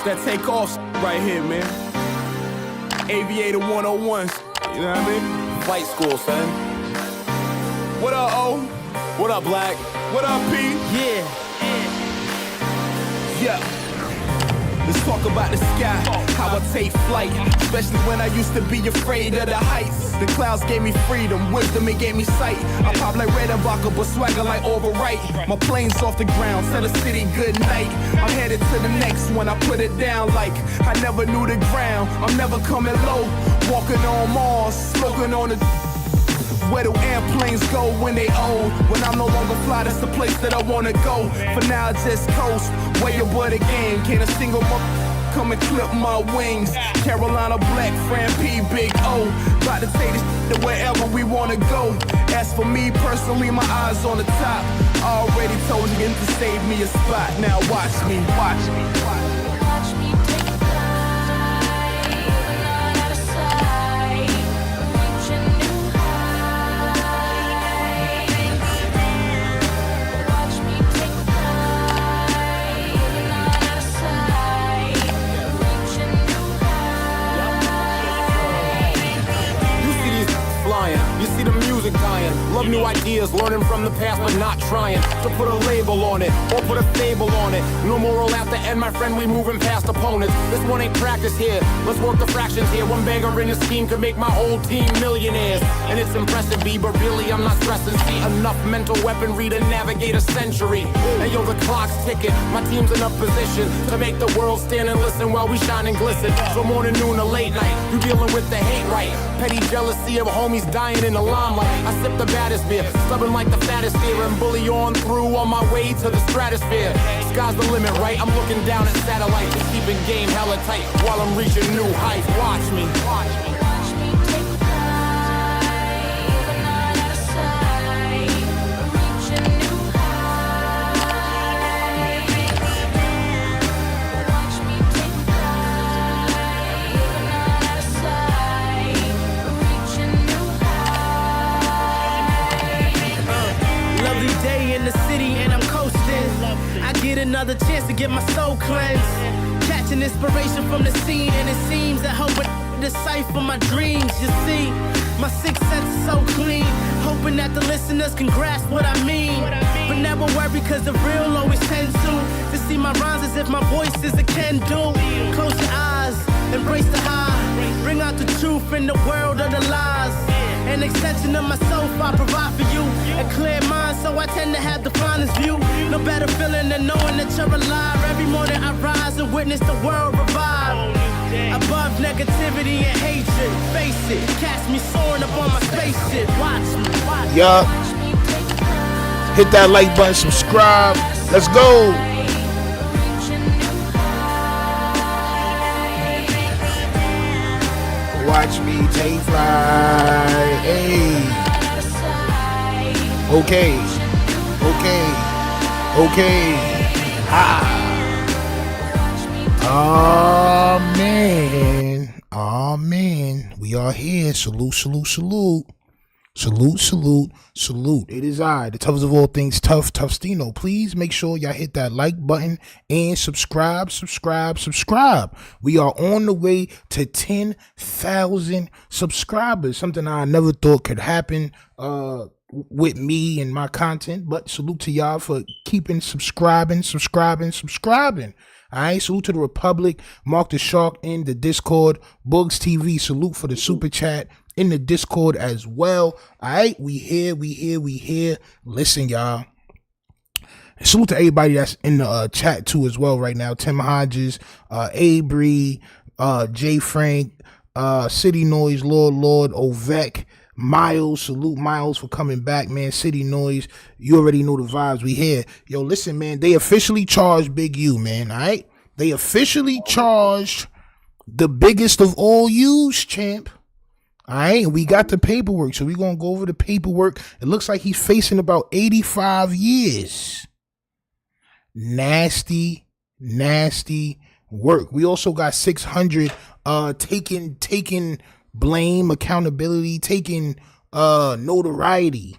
that take off right here, man. Aviator 101s, you know what I mean? Flight school, son. What up, O? What up, Black? What up, P? Yeah. Let's talk about the sky, how I take flight, especially when I used to be afraid of the heights. The clouds gave me freedom, wisdom, it gave me sight. I pop like red and vodka, but swagger like overright. My plane's off the ground, tell the city good night. I'm headed to the next one, I put it down like I never knew the ground. I'm never coming low, walking on Mars, smoking on the... Where do airplanes go when they old? When I'm no longer fly, that's the place that I wanna go. For now, I just coast, way above the game. Can't a single come and clip my wings. Carolina Black, Fran P, Big O. About to take this to wherever we wanna go. As for me personally, my eyes on the top. Already told you to save me a spot. Now watch me, watch me, watch me. Love new ideas, learning from the past but not trying to put a label on it or put a fable on it. No moral at the end, my friend, we moving past opponents. This one ain't practice here, let's work the fractions here. One bagger in this team could make my whole team millionaires. And it's impressive, B, but really I'm not stressing. See, enough mental weaponry to navigate a century. And yo, the clock's ticking, my team's in a position to make the world stand and listen while we shine and glisten. From morning, noon, to late night, you dealing with the hate, right? Petty jealousy of homies dying in the limelight. I sip the baddest beer, stubborn like the fattest deer, and bully on through on my way to the stratosphere. Sky's the limit, right? I'm looking down at satellites, just keeping game hella tight while I'm reaching new heights. Watch me, watch me. Another chance to get my soul cleansed. Catching inspiration from the scene, and it seems that hoping to decipher my dreams. You see, my sixth sense is so clean, hoping that the listeners can grasp what I mean. But never worry, cause the real always tends to see my rhymes as if my voice is a can-do. Close your eyes, embrace the high, bring out the truth in the world of the lies. An extension of myself, I provide for you. A clear mind, so I tend to have the finest view. No better feeling than knowing that you're alive. Every morning I rise and witness the world revive. Above negativity and hatred, face it. Catch me soaring up on my spaceship. Watch me, watch me. Yeah. Hit that like button, subscribe. Let's go. Watch me take flight. Hey. Okay. Amen. We are here. Salute. It is I, the toughest of all things, Tough Stino. Please make sure y'all hit that like button and subscribe. We are on the way to 10,000 subscribers. Something I never thought could happen with me and my content. But salute to y'all for keeping subscribing. All right, salute to the Republic, Mark the Shark in the Discord, Bugs TV, salute for the super chat in the Discord as well. All right, we here. Listen, y'all. And salute to everybody that's in the chat too as well right now. Tim Hodges, Abry, J Frank, City Noise, Lord, Ovek, Miles, salute Miles for coming back, man. City Noise, you already know the vibes. We here. Yo, listen, man, they officially charged Big U, man, all right? They officially charged the biggest of all U's, champ. All right, we got the paperwork, so we're going to go over the paperwork. It looks like he's facing about 85 years. Nasty work. We also got 600 taking blame, accountability, taking notoriety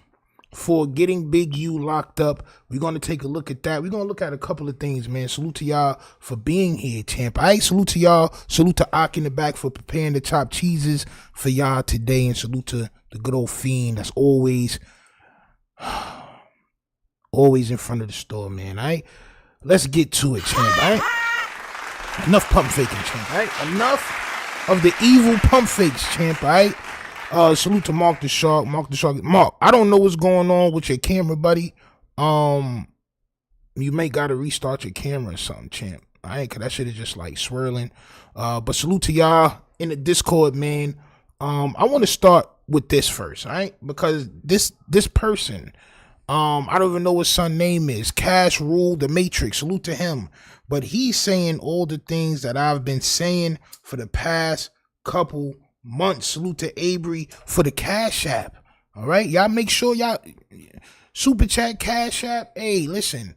for getting Big U locked up. We're going to take a look at that. We're going to look at a couple of things, man. Salute to y'all for being here, champ. All right, salute to y'all. Salute to Ock in the back for preparing the top cheeses for y'all today. And salute to the good old Fiend that's always in front of the store, man. All right, let's get to it, champ. All right, enough pump faking, champ. All right, enough of the evil pump fakes, champ. All right. Salute to Mark the Shark. Mark, I don't know what's going on with your camera, buddy. You may gotta restart your camera or something, champ. All right, cause that shit is just like swirling. But salute to y'all in the Discord, man. I want to start with this first, all right? Because this person, I don't even know what son name is. Cash Rule the Matrix. Salute to him. But he's saying all the things that I've been saying for the past couple months. Salute to Avery for the Cash App. All right, y'all make sure y'all super chat, Cash App. Hey, listen,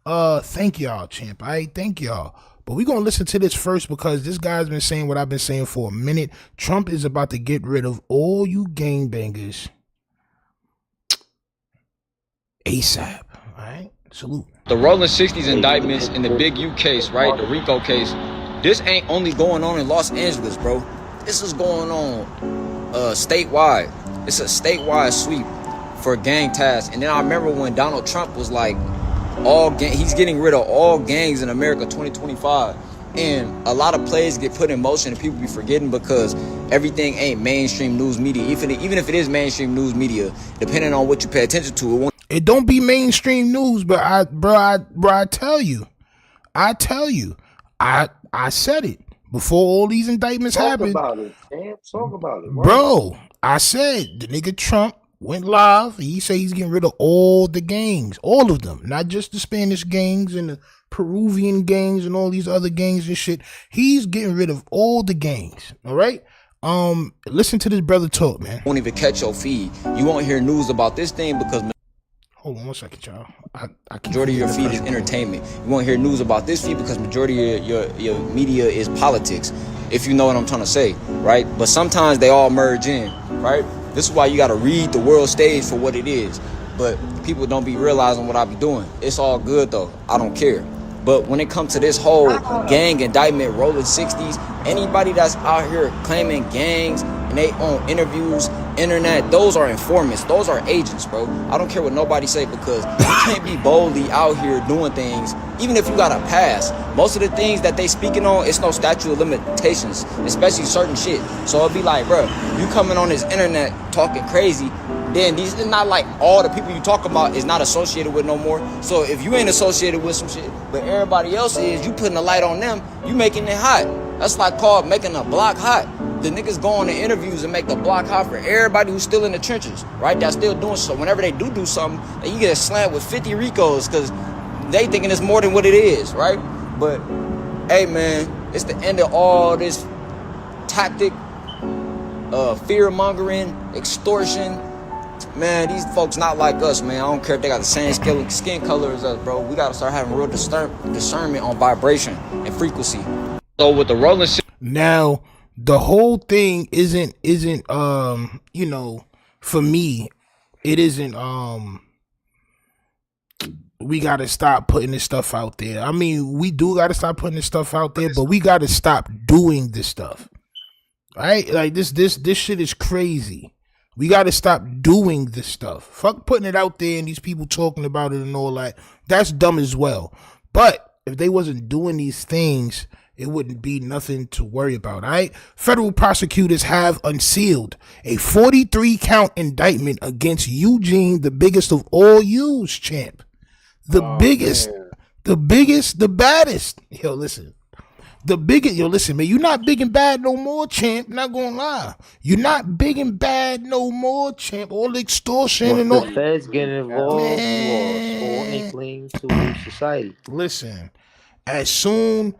thank y'all, champ. All right, thank y'all. But we're gonna listen to this first because this guy's been saying what I've been saying for a minute. Trump is about to get rid of all you gangbangers ASAP. All right, salute. The Rolling 60s indictments in the Big U case, right? The RICO case. This ain't only going on in Los Angeles, bro. This is going on statewide. It's a statewide sweep for gang tasks. And then I remember when Donald Trump was like, he's getting rid of all gangs in America 2025. And a lot of plays get put in motion and people be forgetting because everything ain't mainstream news media. Even if it is mainstream news media, depending on what you pay attention to, it don't be mainstream news. But I tell you, I said it. Before all these indictments happened, talk about it, bro. I said the nigga Trump went live. He said he's getting rid of all the gangs, all of them, not just the Spanish gangs and the Peruvian gangs and all these other gangs and shit. He's getting rid of all the gangs. All right. Listen to this brother talk, man. Won't even catch your feed. You won't hear news about this thing because. Hold on 1 second, y'all. Majority of your feed is entertainment. You won't hear news about this feed because majority of your media is politics, if you know what I'm trying to say, right? But sometimes they all merge in, right? This is why you got to read the world stage for what it is. But people don't be realizing what I be doing. It's all good, though. I don't care. But when it comes to this whole gang indictment, Rolling 60s, anybody that's out here claiming gangs and they own interviews, internet, those are informants. Those are agents, bro. I don't care what nobody say because you can't be boldly out here doing things, even if you got a pass. Most of the things that they speaking on, it's no statute of limitations, especially certain shit. So it'll be like, bro, you coming on this internet talking crazy, then these it's not like all the people you talk about is not associated with no more. So if you ain't associated with some shit, but everybody else is, you putting a light on them, you making it hot. That's like called making a block hot. The niggas go on the interviews and make the block hot for everybody who's still in the trenches, right? That's still doing so. Whenever they do something, then you get slammed with 50 RICOs because they thinking it's more than what it is, right? But, hey, man, it's the end of all this tactic, fear-mongering, extortion. Man, these folks not like us, man. I don't care if they got the same skin color as us, bro. We got to start having real discernment on vibration and frequency. So with the Rolling... Now... the whole thing isn't you know, for me, it isn't we gotta stop putting this stuff out there. I mean, we do gotta stop putting this stuff out there, but we gotta stop doing this stuff. Right? Like this shit is crazy. We gotta stop doing this stuff. Fuck putting it out there and these people talking about it and all that. That's dumb as well. But if they wasn't doing these things, it wouldn't be nothing to worry about, all right? Federal prosecutors have unsealed a 43-count indictment against Eugene, the biggest of all yous, champ. The biggest, the baddest. Yo, listen. Listen, man, you're not big and bad no more, champ. Not gonna lie. You're not big and bad no more, champ. All the extortion and all. The feds getting involved, you are small inkling to society. Listen, as soon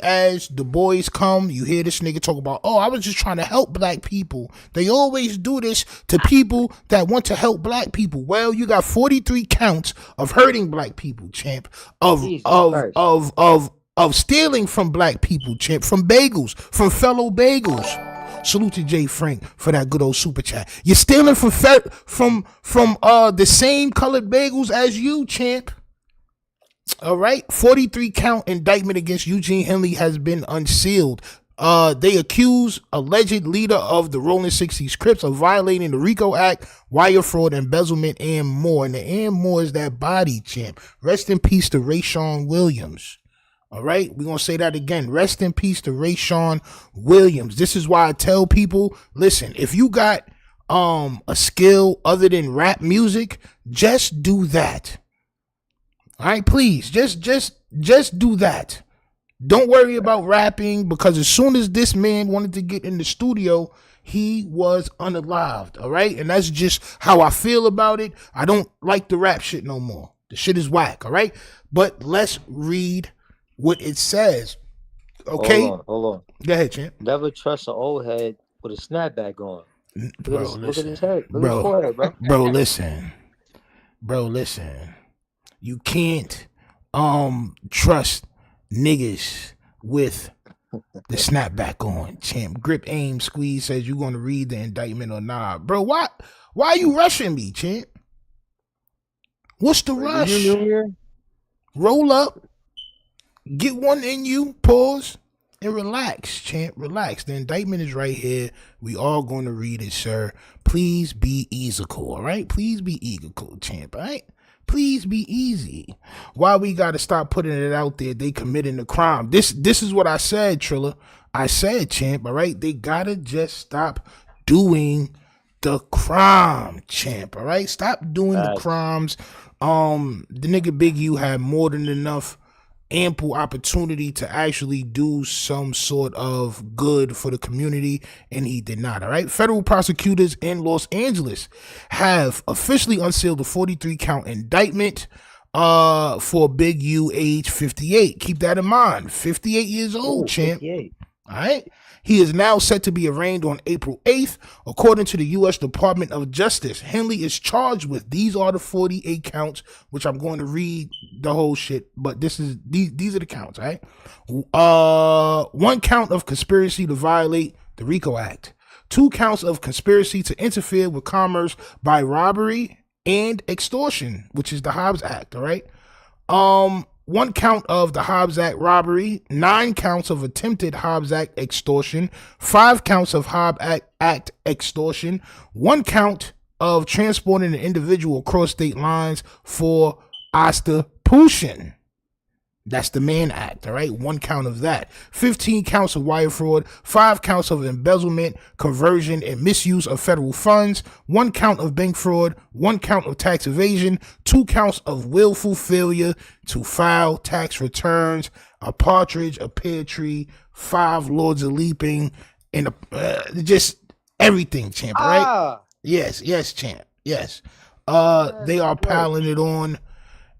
as the boys come, you hear this nigga talk about, oh, I was just trying to help black people. They always do this to people that want to help black people. Well, you got 43 counts of hurting black people, champ. Of stealing from black people, champ. From bagels, from fellow bagels. Salute to Jay Frank for that good old super chat. You're stealing from the same colored bagels as you, champ. All right, 43 count indictment against Eugene Henley has been unsealed. They accuse alleged leader of the Rolling 60s Crips of violating the RICO Act, wire fraud, embezzlement, and more. And the and more is that body, champ. Rest in peace to Rayshawn Williams. All right, we're going to say that again. Rest in peace to Rayshawn Williams. This is why I tell people, listen, if you got a skill other than rap music, just do that. All right, please, just do that. Don't worry about rapping, because as soon as this man wanted to get in the studio, he was unalived. All right, and that's just how I feel about it. I don't like the rap shit no more. The shit is whack. All right, but let's read what it says. Okay, hold on. Go ahead, champ. Never trust an old head with a snapback on. Look at his head. Look at his Bro, forehead, bro. Bro, listen. You can't trust niggas with the snapback on, champ. Grip, aim, squeeze says you gonna read the indictment or not. Bro, why are you rushing me, champ? What's the rush? Roll up, get one in you, pause, and relax, champ. Relax. The indictment is right here. We all going to read it, sir. Please be easycal, all right? Please be easycal, champ, all right? Please be easy. Why we got to stop putting it out there? They committing the crime. This is what I said, Trilla. I said, champ, all right? They got to just stop doing the crime, champ, all right? Stop doing the crimes. The nigga Big U had more than enough ample opportunity to actually do some sort of good for the community, and he did not. All right, federal prosecutors in Los Angeles have officially unsealed the 43 count indictment for Big U, age 58. Keep that in mind. 58 years old, champ. 58. All right. He is now set to be arraigned on April 8th. According to the U.S. Department of Justice, Henley is charged with, these are the 48 counts, which I'm going to read the whole shit, but these are the counts, all right? 1 count of conspiracy to violate the RICO Act. 2 counts of conspiracy to interfere with commerce by robbery and extortion, which is the Hobbs Act, all right? 1 count of the Hobbs Act robbery, 9 counts of attempted Hobbs Act extortion, 5 counts of Hobbs Act extortion, 1 count of transporting an individual across state lines for ostentation. That's the Mann Act, all right? 1 count of that. 15 counts of wire fraud, 5 counts of embezzlement, conversion, and misuse of federal funds, 1 count of bank fraud, 1 count of tax evasion, 2 counts of willful failure to file tax returns, a partridge, a pear tree, 5 lords of leaping, and just everything, champ, right? Yes, champ, yes. They are piling it on,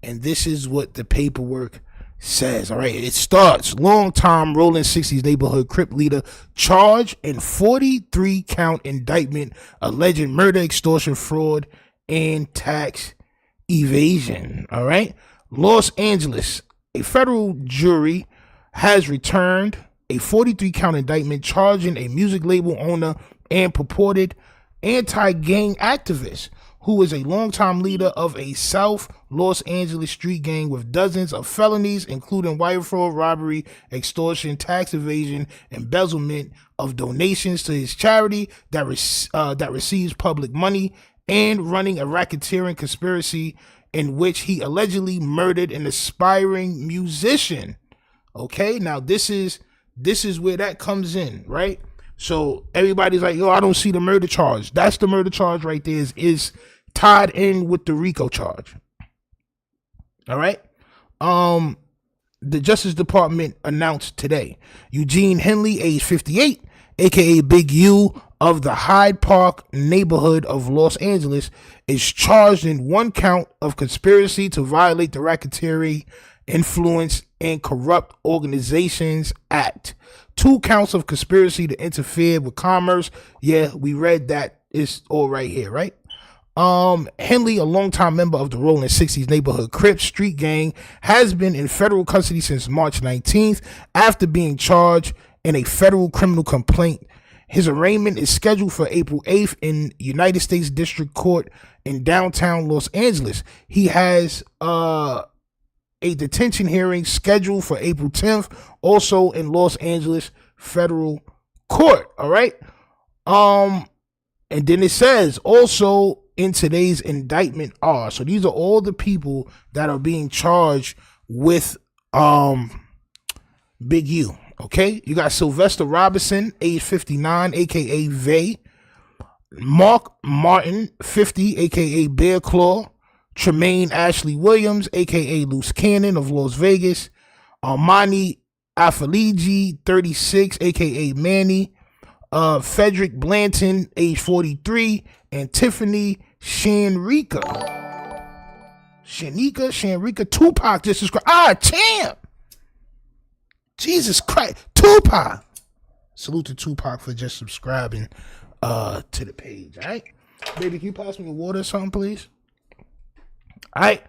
and this is what the paperwork says. All right, it starts. Long-time Rolling 60s neighborhood Crip leader charged in 43 count indictment, alleged murder, extortion, fraud, and tax evasion. All right, Los Angeles, a federal jury has returned a 43 count indictment charging a music label owner and purported anti-gang activist who is a longtime leader of a South Los Angeles street gang with dozens of felonies, including wire fraud, robbery, extortion, tax evasion, embezzlement of donations to his charity that receives public money, and running a racketeering conspiracy in which he allegedly murdered an aspiring musician. Okay, now this is where that comes in, right? So everybody's like, yo, I don't see the murder charge. That's the murder charge right there, is tied in with the RICO charge. All right. The Justice Department announced today, Eugene Henley, age 58, aka Big U of the Hyde Park neighborhood of Los Angeles, is charged in 1 count of conspiracy to violate the Racketeering, Influence, and Corrupt Organizations Act. 2 counts of conspiracy to interfere with commerce. Yeah, we read that. It's all right here, right? Henley, a longtime member of the Rolling 60s neighborhood Crips street gang, has been in federal custody since March 19th after being charged in a federal criminal complaint His arraignment is scheduled for April 8th in United States District Court in downtown Los Angeles. He has a detention hearing scheduled for April 10th, also in Los Angeles Federal Court. All right. And then it says also in today's indictment are, so these are all the people that are being charged with Big U. Okay, you got Sylvester Robinson, age 59, aka Vay. Mark Martin, 50, aka Bear Claw. Tremaine Ashley Williams, aka Loose Cannon of Las Vegas. Armani Afaliji, 36, aka Manny. Frederick Blanton, age 43, and Tiffany Shanrika, Tupac just subscribed. Champ! Jesus Christ, Tupac! Salute to Tupac for just subscribing to the page. All right, baby, can you pass me a water or something, please? All right.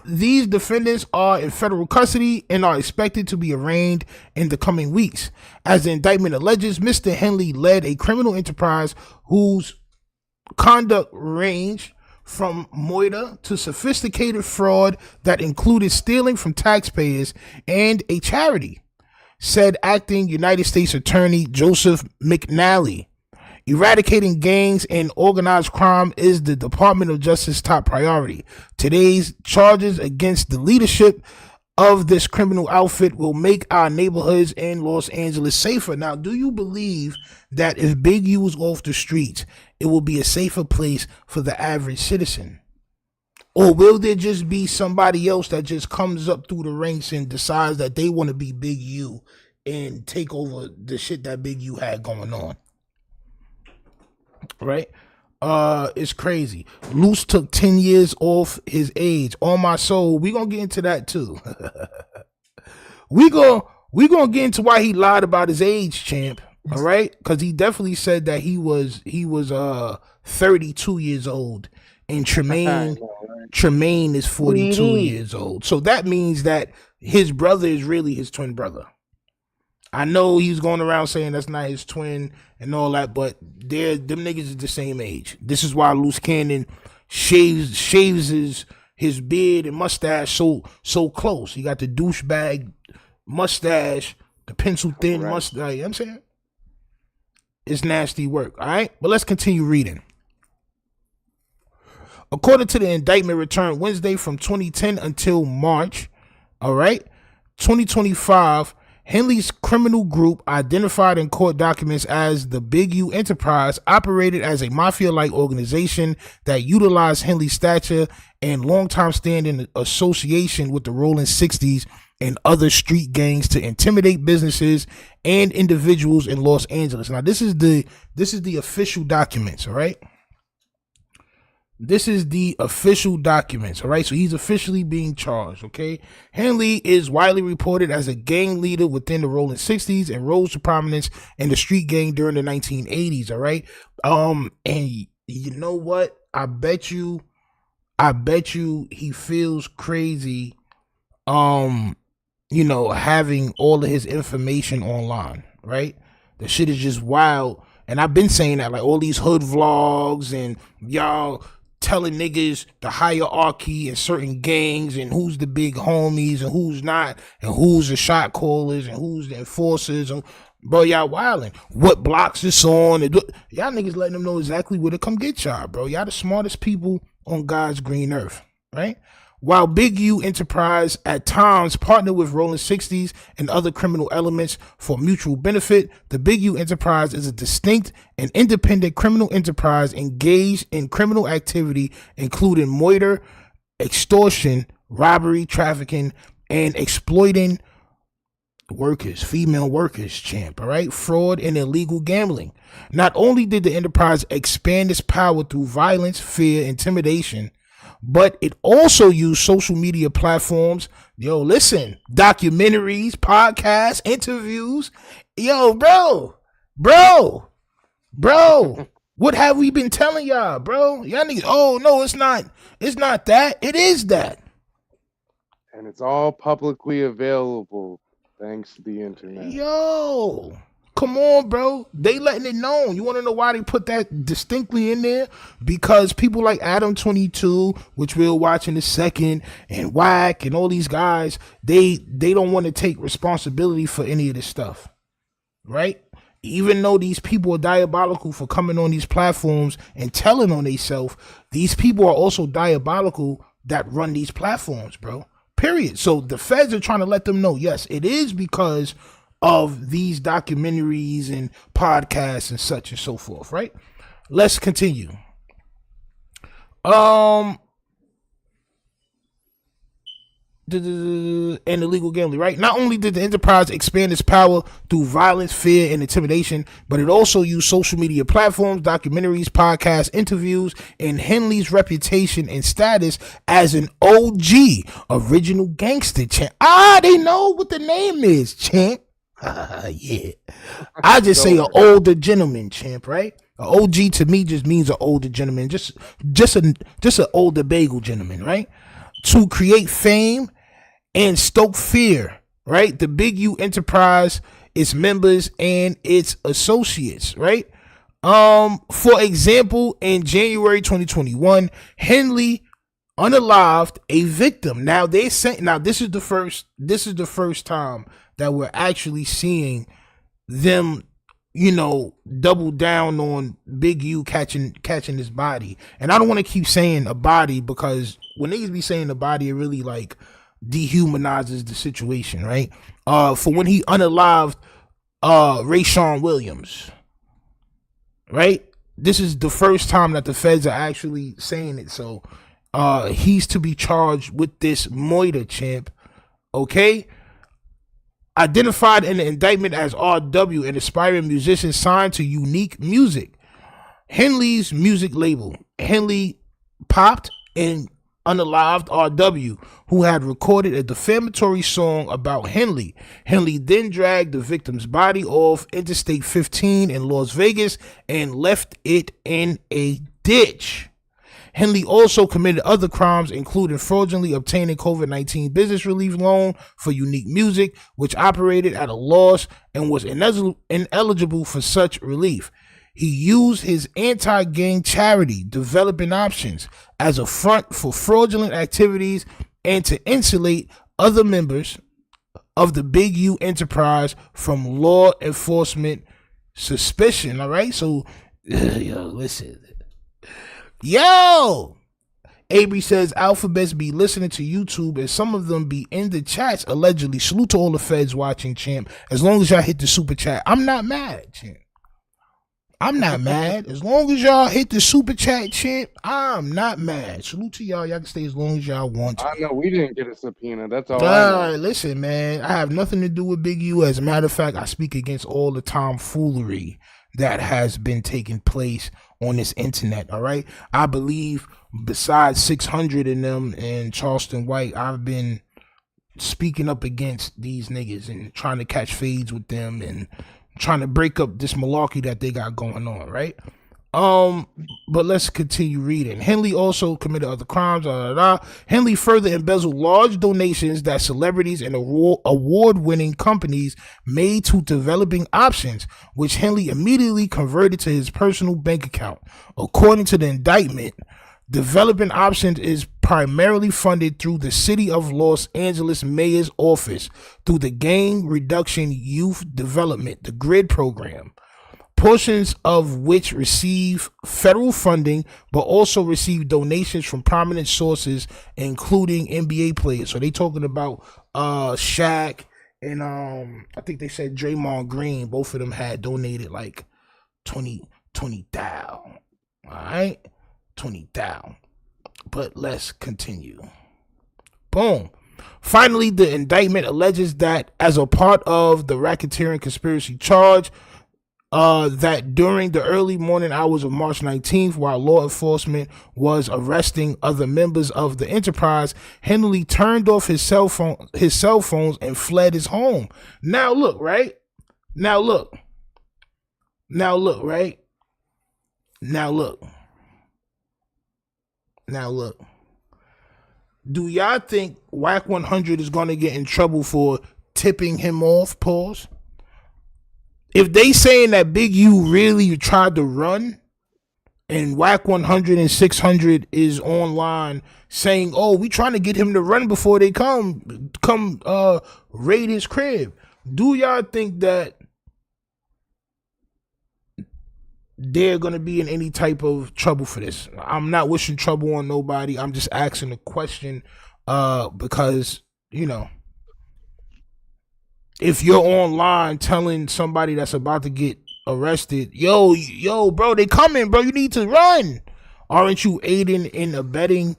These defendants are in federal custody and are expected to be arraigned in the coming weeks. As the indictment alleges, Mr. Henley led a criminal enterprise whose conduct ranged from moiter to sophisticated fraud that included stealing from taxpayers and a charity, said acting United States Attorney Joseph McNally. Eradicating gangs and organized crime is the Department of Justice's top priority. Today's charges against the leadership of this criminal outfit will make our neighborhoods in Los Angeles safer. Now, do you believe that if Big U was off the streets, it will be a safer place for the average citizen? Or will there just be somebody else that just comes up through the ranks and decides that they want to be Big U and take over the shit that Big U had going on? Right? It's crazy. Luce took 10 years off his age. On my soul, we gonna get into that too. we gonna get into why he lied about his age, champ. All right, because he definitely said that he was 32 years old, and Tremaine is 42 years old. So that means that his brother is really his twin brother. I know he's going around saying that's not his twin and all that, but them niggas is the same age. This is why Loose Cannon shaves his beard and mustache so close. He got the douchebag mustache, the pencil thin mustache. You know what I'm saying? It's nasty work, all right? But let's continue reading. According to the indictment returned Wednesday from 2010 until March, all right, 2025, Henley's criminal group, identified in court documents as the Big U Enterprise, operated as a mafia-like organization that utilized Henley's stature and long-time standing association with the Rolling 60s and other street gangs to intimidate businesses and individuals in Los Angeles. Now, this is the official documents, all right? This is the official documents, all right? So he's officially being charged, okay? Henley is widely reported as a gang leader within the Rolling 60s and rose to prominence in the street gang during the 1980s, all right? And you know what? I bet you he feels crazy, having all of his information online, right? The shit is just wild. And I've been saying that, like all these hood vlogs and y'all telling niggas the hierarchy and certain gangs and who's the big homies and who's not and who's the shot callers and who's the enforcers. And bro, y'all wilding. What blocks it's on. And y'all niggas letting them know exactly where to come get y'all, bro. Y'all the smartest people on God's green earth, right? While Big U Enterprise at times partnered with Rolling 60s and other criminal elements for mutual benefit, the Big U Enterprise is a distinct and independent criminal enterprise engaged in criminal activity, including moiter, extortion, robbery, trafficking, and exploiting workers, female workers, champ, all right? Fraud and illegal gambling. Not only did the enterprise expand its power through violence, fear, intimidation, but it also used social media platforms. Yo, listen, documentaries, podcasts, interviews. Yo, bro, what have we been telling y'all, bro? Y'all niggas, oh no, it's not that. It is that. And it's all publicly available thanks to the internet. Yo, Come on, bro. They letting it known. You want to know why they put that distinctly in there? Because people like Adam22, which we'll watch in a second, and Wack and all these guys, they don't want to take responsibility for any of this stuff, right? Even though these people are diabolical for coming on these platforms and telling on themselves, these people are also diabolical that run these platforms, bro. Period. So the feds are trying to let them know, yes, it is because of these documentaries and podcasts and such and so forth, right? Let's continue. And illegal gambling, right? Not only did the enterprise expand its power through violence, fear, and intimidation, but it also used social media platforms, documentaries, podcasts, interviews, and Henley's reputation and status as an OG, original gangster champ. They know what the name is, champ. Yeah. I just say an older gentleman, champ, right? An OG to me just means an older gentleman, just an older bagel gentleman, right? To create fame and stoke fear, right? The Big U enterprise, its members and its associates, right? For example, in January 2021, Henley unalived a victim. Now this is the first time that we're actually seeing them, double down on Big U catching his body. And I don't want to keep saying a body because when niggas be saying a body, it really like dehumanizes the situation, right? For when he unalived Rayshawn Williams, right? This is the first time that the feds are actually saying it. So he's to be charged with this moiter, champ. Okay? Identified in the indictment as RW, an aspiring musician signed to Unique Music, Henley's music label. Henley popped and unalived RW, who had recorded a defamatory song about Henley. Henley then dragged the victim's body off Interstate 15 in Las Vegas and left it in a ditch. Henley also committed other crimes, including fraudulently obtaining COVID-19 business relief loan for Unique Music, which operated at a loss and was ineligible for such relief. He used his anti-gang charity, Developing Options, as a front for fraudulent activities and to insulate other members of the Big U enterprise from law enforcement suspicion. All right, so listen. Yo, Avery says alphabets be listening to YouTube and some of them be in the chats allegedly. Salute to all the feds watching, champ. As long as y'all hit the super chat, I'm not mad, champ. I'm not mad. As long as y'all hit the super chat, champ, I'm not mad. Salute to y'all. Y'all can stay as long as y'all want to. I know we didn't get a subpoena. That's all. Listen, man, I have nothing to do with Big U. As a matter of fact, I speak against all the tomfoolery that has been taking place on this internet. All right, I believe besides 600 in them and Charleston White, I've been speaking up against these niggas and trying to catch fades with them and trying to break up this malarkey that they got going on, right? But let's continue reading. Henley also committed other crimes. Henley further embezzled large donations that celebrities and award-winning companies made to Developing Options, which Henley immediately converted to his personal bank account. According to the indictment, Developing Options is primarily funded through the City of Los Angeles Mayor's Office through the Gang Reduction Youth Development, the GRID program, portions of which receive federal funding, but also receive donations from prominent sources, including NBA players. So they talking about Shaq and I think they said Draymond Green. Both of them had donated like 20,000. All right, 20,000. But let's continue. Boom. Finally, the indictment alleges that as a part of the racketeering conspiracy charge, that during the early morning hours of March 19th, while law enforcement was arresting other members of the enterprise, Henley turned off his cell phones and fled his home. Now look, right? Now look, right? Now look. Do y'all think Wack 100 is going to get in trouble for tipping him off? Pause. if they saying that Big U really tried to run, and Wack 100 and 600 is online saying, "Oh, we trying to get him to run before they come raid his crib." Do y'all think that they're gonna be in any type of trouble for this? I'm not wishing trouble on nobody. I'm just asking a question, because if you're online telling somebody that's about to get arrested, yo, bro, they coming, bro, you need to run. Aren't you aiding and abetting?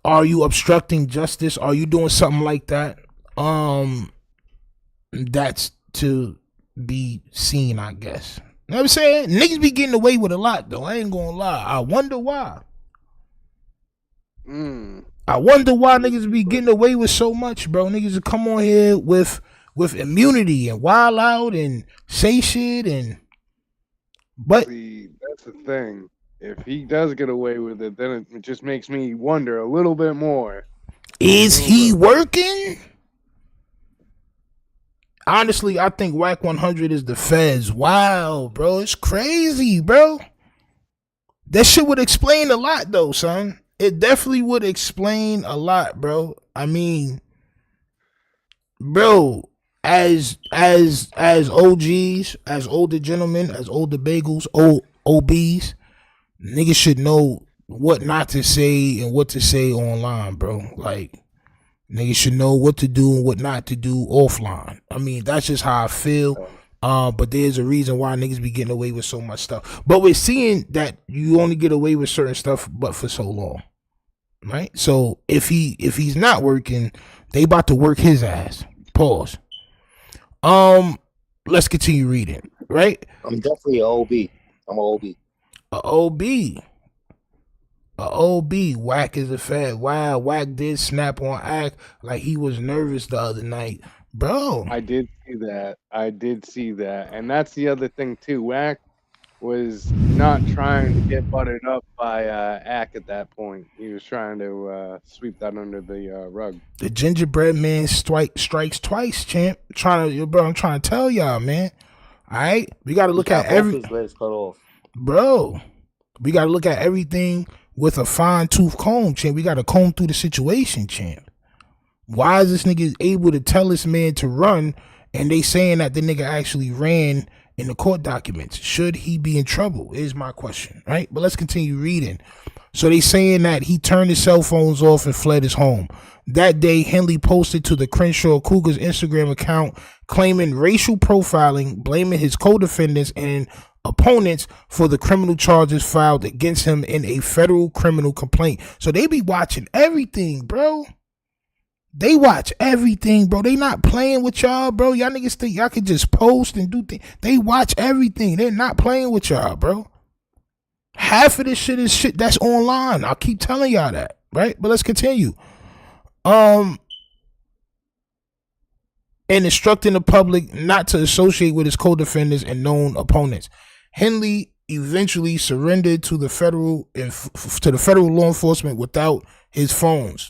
Are you obstructing justice? Are you doing something like that? That's to be seen, I guess. You know what I'm saying? Niggas be getting away with a lot, though. I ain't gonna lie. I wonder why. I wonder why niggas be getting away with so much, bro. Niggas will come on here with immunity and wild out and say shit but See, that's the thing. If he does get away with it, then it just makes me wonder a little bit more. Is he working? Honestly, I think Wack 100 is the feds. Wow, bro, it's crazy, bro. That shit would explain a lot, though, son. It definitely would explain a lot, bro. I mean, bro, as OGs, as older gentlemen, as older bagels, old OBs, niggas should know what not to say and what to say online, bro. Like, niggas should know what to do and what not to do offline. I mean, that's just how I feel. But there's a reason why niggas be getting away with so much stuff. But we're seeing that you only get away with certain stuff, but for so long, right? So if he's not working, they about to work his ass. Pause. Let's continue reading, right? I'm definitely an OB. I'm an OB. A OB. Wack is a fed. Wow, Wack did snap on act like he was nervous the other night. Bro. I did see that. And that's the other thing, too. Wack was not trying to get buttered up by Ack at that point. He was trying to sweep that under the rug. The gingerbread man strikes twice, champ. I'm trying to tell y'all, man. All right? We got to look at Bro, we got to look at everything with a fine-tooth comb, champ. We got to comb through the situation, champ. Why is this nigga able to tell this man to run and they saying that the nigga actually ran in the court documents? Should he be in trouble is my question, right? But let's continue reading. So they saying that he turned his cell phones off and fled his home. That day, Henley posted to the Crenshaw Cougars Instagram account claiming racial profiling, blaming his co-defendants and opponents for the criminal charges filed against him in a federal criminal complaint. So they be watching everything, bro. They watch everything, bro. They not playing with y'all, bro. Y'all niggas think y'all can just post and do things. They watch everything. They're not playing with y'all, bro. Half of this shit is shit that's online. I'll keep telling y'all that, right? But let's continue. And instructing the public not to associate with his co-defendants and known opponents. Henley eventually surrendered to the federal law enforcement without his phones.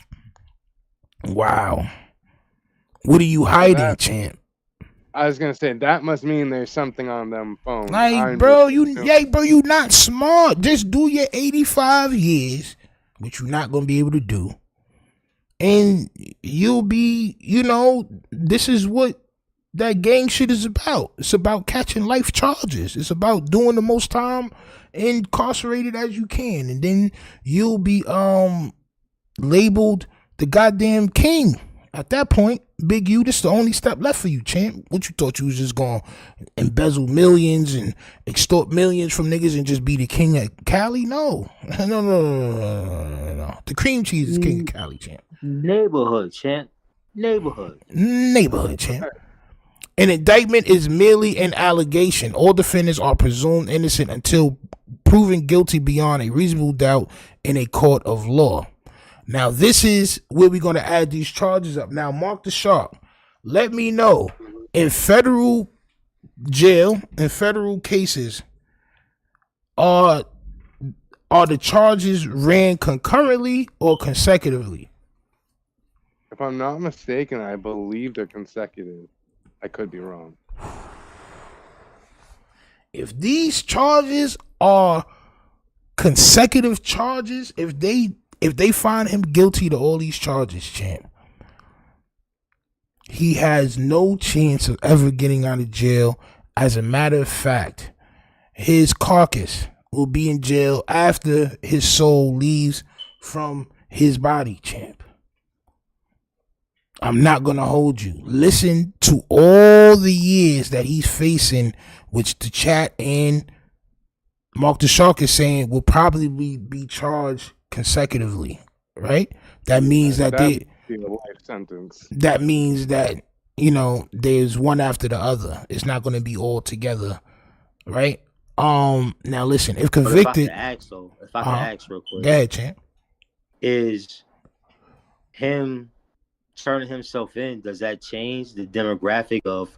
Wow. What are you hiding, champ? I was gonna say that must mean there's something on them phones. Like, bro, you not smart. Just do your 85 years, which you're not gonna be able to do. And you'll be, this is what that gang shit is about. It's about catching life charges. It's about doing the most time incarcerated as you can. And then you'll be labeled the goddamn king. At that point, Big U, this is the only step left for you, champ. What you thought you was just gonna embezzle millions and extort millions from niggas and just be the king of Cali? No. No. The cream cheese is king of Cali, champ. Neighborhood, champ. Neighborhood, champ. An indictment is merely an allegation. All defendants are presumed innocent until proven guilty beyond a reasonable doubt in a court of law. Now, this is where we're going to add these charges up. Now, Mark the Shark, let me know, in federal jail, in federal cases, are the charges ran concurrently or consecutively? If I'm not mistaken, I believe they're consecutive. I could be wrong. if these charges are consecutive charges, if they find him guilty to all these charges, champ, he has no chance of ever getting out of jail. As a matter of fact, his carcass will be in jail after his soul leaves from his body, champ. I'm not going to hold you. Listen to all the years that he's facing, which the chat and Mark the Shark is saying will probably be charged consecutively, right? That means that be a life sentence. That means that, there's one after the other. It's not going to be all together, right? Now listen, if convicted, if I can ask real quick, go ahead, champ. Is him turning himself in, does that change the demographic of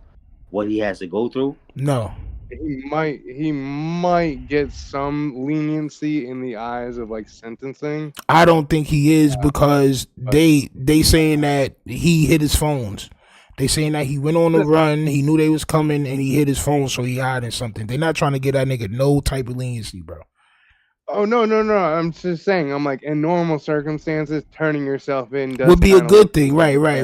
what he has to go through? No. He might get some leniency in the eyes of like sentencing. I don't think he is, because they saying that he hid his phones. They saying that he went on the run, he knew they was coming, and he hid his phone, so he hiding something. They're not trying to get that nigga no type of leniency, bro. Oh, no. I'm just saying, I'm like, in normal circumstances, turning yourself in would be a good thing. Right. Right.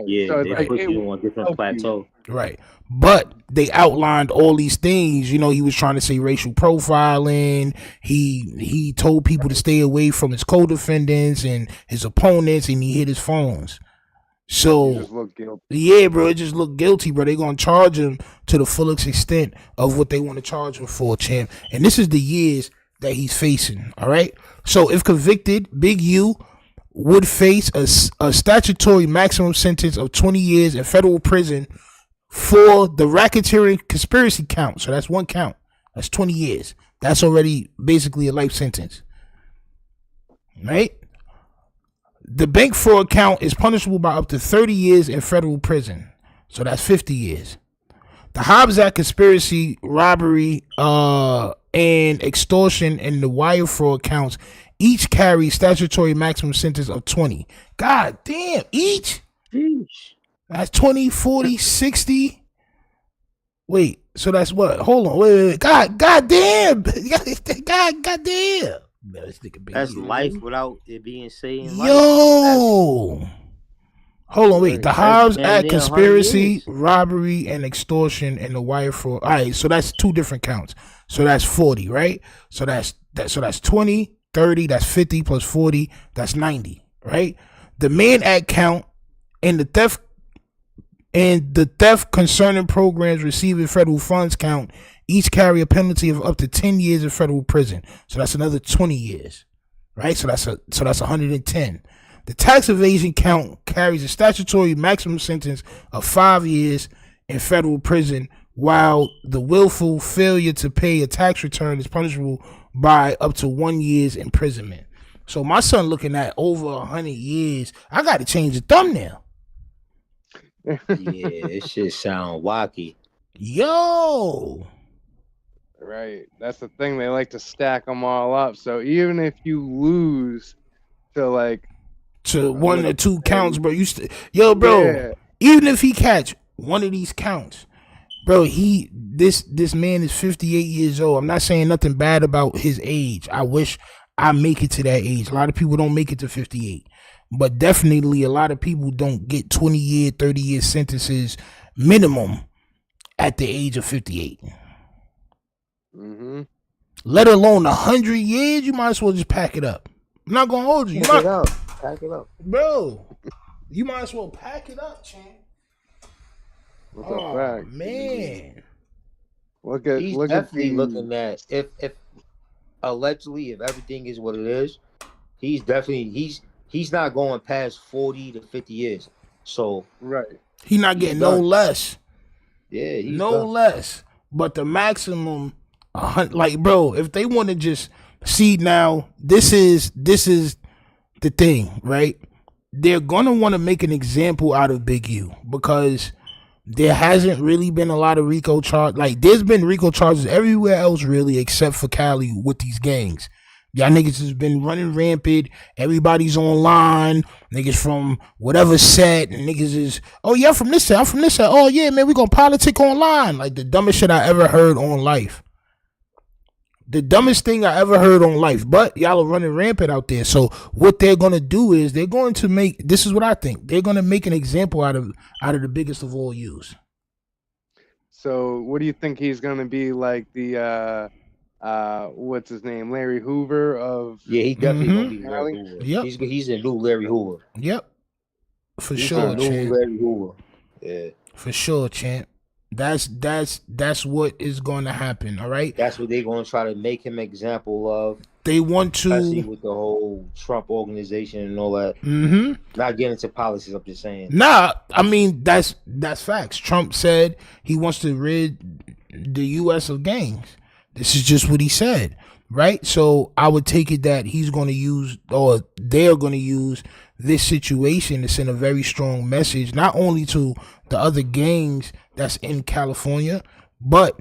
Yeah, So they like, put you on a different plateau. Right. But they outlined all these things. He was trying to say racial profiling. He told people to stay away from his co-defendants and his opponents, and he hid his phones. So, just look guilty. Yeah, bro, it just looked guilty, bro. They're going to charge him to the fullest extent of what they want to charge him for, champ. And this is the years that he's facing, all right? So, if convicted, Big U would face a statutory maximum sentence of 20 years in federal prison for the racketeering conspiracy count. So, that's one count. That's 20 years. That's already basically a life sentence, right? The bank fraud count is punishable by up to 30 years in federal prison. So that's 50 years. The Hobbs Act conspiracy, robbery, and extortion and the wire fraud counts each carry statutory maximum sentence of 20. God damn, each? That's 20, 40, 60. Wait, so that's what? Hold on, wait. God damn. God damn. That's life without it being saying life. Yo, hold on, wait. The Hobbs Act conspiracy, robbery, and extortion, and the wire fraud. All right, so that's two different counts. So that's 40, right? So that's 20, 30. That's 50 plus 40. That's 90, right? The Mann Act count and the theft concerning programs receiving federal funds count each carry a penalty of up to 10 years in federal prison. So that's another 20 years, right? So that's 110. The tax evasion count carries a statutory maximum sentence of 5 years in federal prison, while the willful failure to pay a tax return is punishable by up to 1 year's imprisonment. So my son looking at over 100 years. I got to change the thumbnail. Yeah, it shit sound wacky. Yo. Right. That's the thing. They like to stack them all up. So even if you lose to one or two counts, bro, even if he catch one of these counts, bro, this man is 58 years old. I'm not saying nothing bad about his age. I wish I make it to that age. A lot of people don't make it to 58. But definitely a lot of people don't get 20-year, 30-year sentences minimum at the age of 58. Mm-hmm. Let alone 100 years, you might as well just pack it up. I'm not gonna hold you. Pack it up, bro. You might as well pack it up, champ. What's a fact? Man, He's definitely looking at if allegedly if everything is what it is, he's not going past 40 to 50 years. So right, he's not getting no less. Yeah, he's no less. But the maximum. Bro, if they want to just see now, this is the thing, right? They're gonna want to make an example out of Big U because there hasn't really been a lot of RICO charges. Like, there's been RICO charges everywhere else, really, except for Cali with these gangs. Y'all niggas has been running rampant. Everybody's online. Niggas from whatever set. And niggas is, oh yeah, I'm from this set. I'm from this set. Oh yeah, man, we gonna politic online. Like the dumbest shit I ever heard on life. The dumbest thing I ever heard on life. But y'all are running rampant out there. So what they're gonna do is they're going to make, this is what I think, they're gonna make an example out of the biggest of all yous. So what do you think he's gonna be like the what's his name, Larry Hoover of? Yeah, he definitely gonna be Larry Hoover. Yep. He's a new Larry Hoover. Yep. For He's sure, a new champ. Larry Hoover. Yeah. For sure, champ. That's what is going to happen. All right. That's what they're going to try to make him example of. They want to, especially with the whole Trump organization and all that. Not getting into politics. I'm just saying. Nah, I mean that's facts. Trump said he wants to rid the U.S. of gangs. This is just what he said, right? So I would take it that he's going to use, or they're going to use this situation to send a very strong message, not only to the other gangs that's in California, but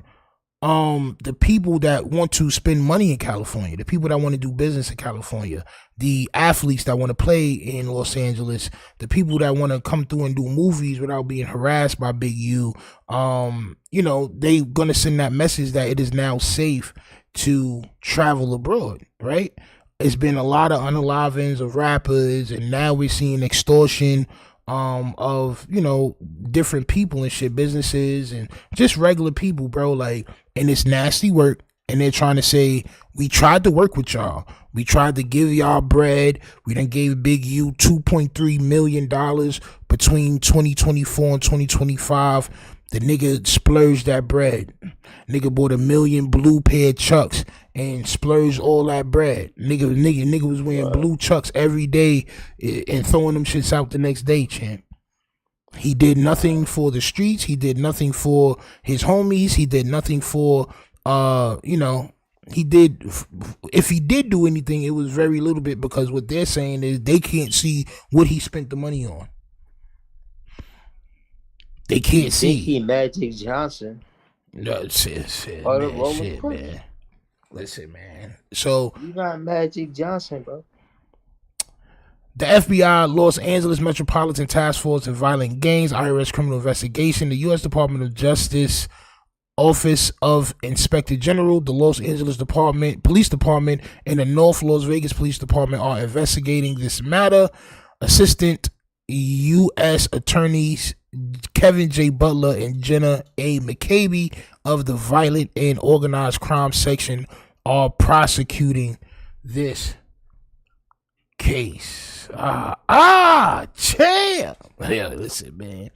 the people that want to spend money in California, the people that want to do business in California, the athletes that want to play in Los Angeles, the people that want to come through and do movies without being harassed by Big U. You know, they gonna send that message that it is now safe to travel abroad, right? It's been a lot of unalivings of rappers, and now we're seeing extortion of, you know, different people and shit, businesses and just regular people, bro. Like, and it's nasty work. And they're trying to say, we tried to work with y'all. We tried to give y'all bread. We done gave Big U $2.3 million between 2024 and 2025. The nigga splurged that bread. Nigga bought 1 million blue pair of Chucks and splurged all that bread. Nigga was wearing blue Chucks every day and throwing them shits out the next day, champ. He did nothing for the streets. He did nothing for his homies. He did nothing for, you know, he did, if he did do anything, it was very little bit, because what they're saying is they can't see what he spent the money on. They can't see. He Magic Johnson. No, shit, man. Listen, man. So you got Magic Johnson, bro. The FBI, Los Angeles Metropolitan Task Force and Violent Gangs, IRS Criminal Investigation, the U.S. Department of Justice, Office of Inspector General, the Los Angeles Police Department, and the North Las Vegas Police Department are investigating this matter. Assistant U.S. Attorneys Kevin J. Butler and Jenna A. McCabe of the Violent and Organized Crime Section are prosecuting this case. Champ. Yeah, listen, man.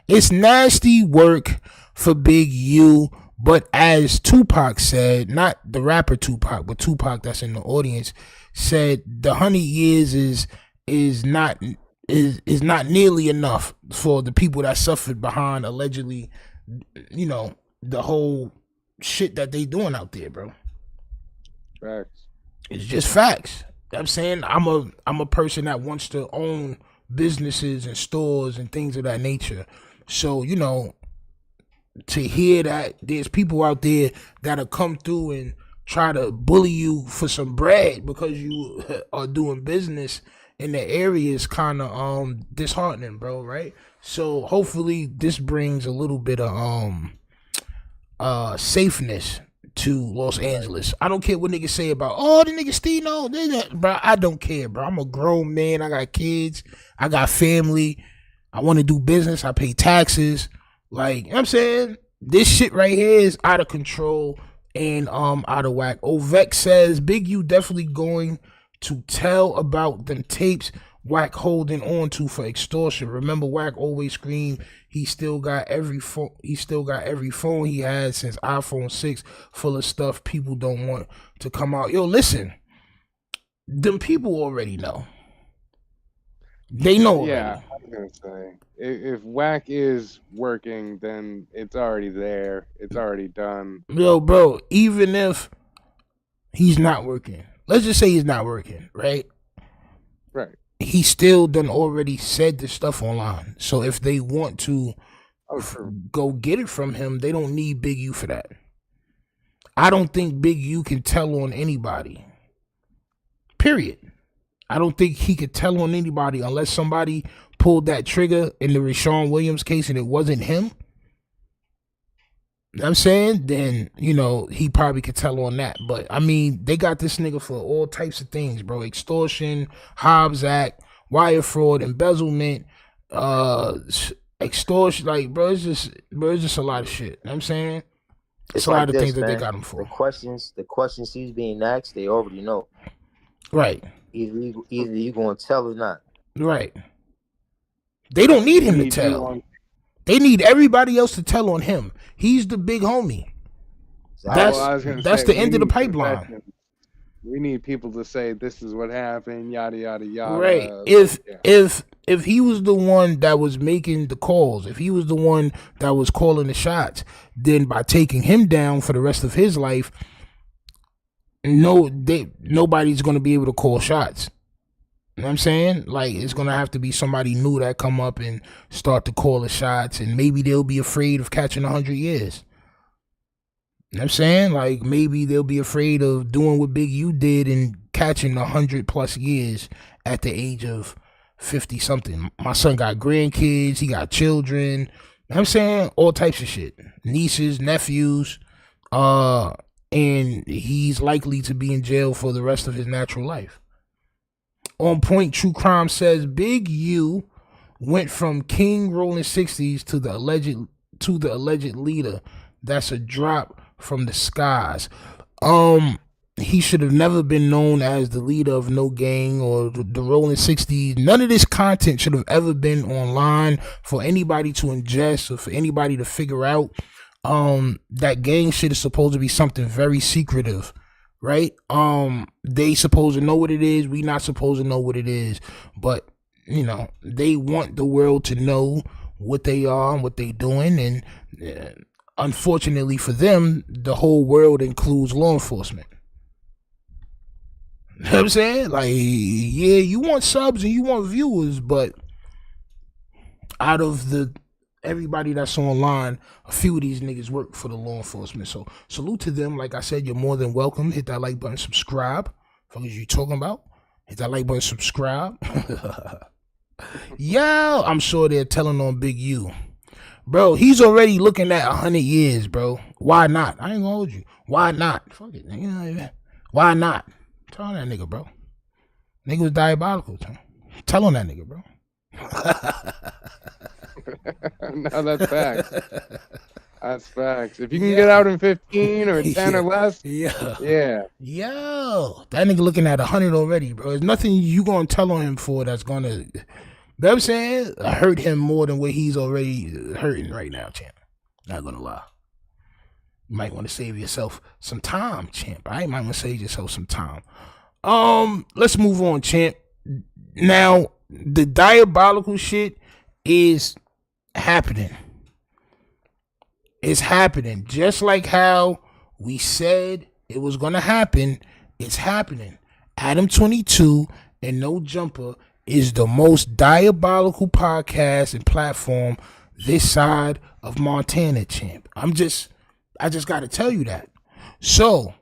It's nasty work for Big U, but as Tupac said, not the rapper Tupac, but Tupac that's in the audience, said the 100 years is not nearly enough for the people that suffered behind allegedly, you know, the whole shit that they doing out there, bro. Facts. It's just facts. I'm saying I'm a person that wants to own businesses and stores and things of that nature. So, you know, to hear that there's people out there that'll come through and try to bully you for some bread because you are doing business in the area is kind of disheartening, bro, right? So hopefully this brings a little bit of safeness to Los Angeles. I don't care what niggas say about, oh, the nigga Stino, bro. I don't care, bro. I'm a grown man. I got kids. I got family. I want to do business. I pay taxes. Like, you know what I'm saying? This shit right here is out of control and out of whack. Ovek says Big U definitely going to tell about them tapes Wack holding on to for extortion. Remember, Wack always screamed he still got every phone. He still got every phone he had since iPhone 6 full of stuff people don't want to come out. Yo, listen, them people already know. They know already. Yeah, I was gonna say if Wack is working, then it's already there. It's already done. Yo, bro, even if he's not working, let's just say he's not working, right? Right. He still done already said the stuff online. So if they want to go get it from him, they don't need Big U for that. I don't think Big U can tell on anybody. Period. I don't think he could tell on anybody unless somebody pulled that trigger in the Rayshawn Williams case and it wasn't him. You know what I'm saying? Then, you know, he probably could tell on that. But, I mean, they got this nigga for all types of things, bro. Extortion, Hobbs Act, wire fraud, embezzlement, extortion. Like, bro, it's just a lot of shit. You know what I'm saying? It's a lot of things that they got him for. The questions he's being asked, they already know. Right. Either you going to tell or not. Right. They don't need him to tell. They need everybody else to tell on him. He's the big homie. That's the end of the pipeline. We need people to say this is what happened, yada yada yada. Right. If he was the one that was making the calls, if he was the one that was calling the shots, then by taking him down for the rest of his life, nobody's gonna be able to call shots. You know what I'm saying? Like, it's going to have to be somebody new that come up and start to call the shots, and maybe they'll be afraid of catching 100 years. You know what I'm saying? Like, maybe they'll be afraid of doing what Big U did and catching 100 plus years at the age of 50 something. My son got grandkids, he got children. You know what I'm saying? All types of shit. Nieces, nephews, and he's likely to be in jail for the rest of his natural life. On Point True Crime says Big U went from King rolling 60s to the alleged leader. That's a drop from the skies. He should have never been known as the leader of no gang or the rolling 60s. None of this content should have ever been online for anybody to ingest or for anybody to figure out. That gang shit is supposed to be something very secretive. Right? They supposed to know what it is. We not supposed to know what it is. But, you know, they want the world to know what they are and what they doing. And unfortunately for them, the whole world includes law enforcement. You know what I'm saying? Like, yeah, you want subs and you want viewers, but out of everybody that's online, a few of these niggas work for the law enforcement. So salute to them. Like I said, you're more than welcome. Hit that like button, subscribe. What you talking about? Hit that like button, subscribe. Yeah, I'm sure they're telling on Big U. Bro, he's already looking at 100 years, bro. Why not? I ain't gonna hold you. Why not? Fuck it, nigga. Why not? Tell on that nigga, bro. Nigga was diabolical. Tell on that nigga, bro. No, that's facts. That's facts. If you can get out in 15 or 10 or less, yeah. Yo, that nigga looking at 100 already, bro. There's nothing you gonna tell on him for that's gonna, you know what I'm saying, hurt him more than what he's already hurting right now, champ. Not gonna lie. You might want to save yourself some time, champ. I might want to save yourself some time. Let's move on, champ. Now, the diabolical shit is happening. It's happening. Just like how we said it was going to happen, it's happening. Adam22 and No Jumper is the most diabolical podcast and platform this side of Montana, champ. I just got to tell you that. So,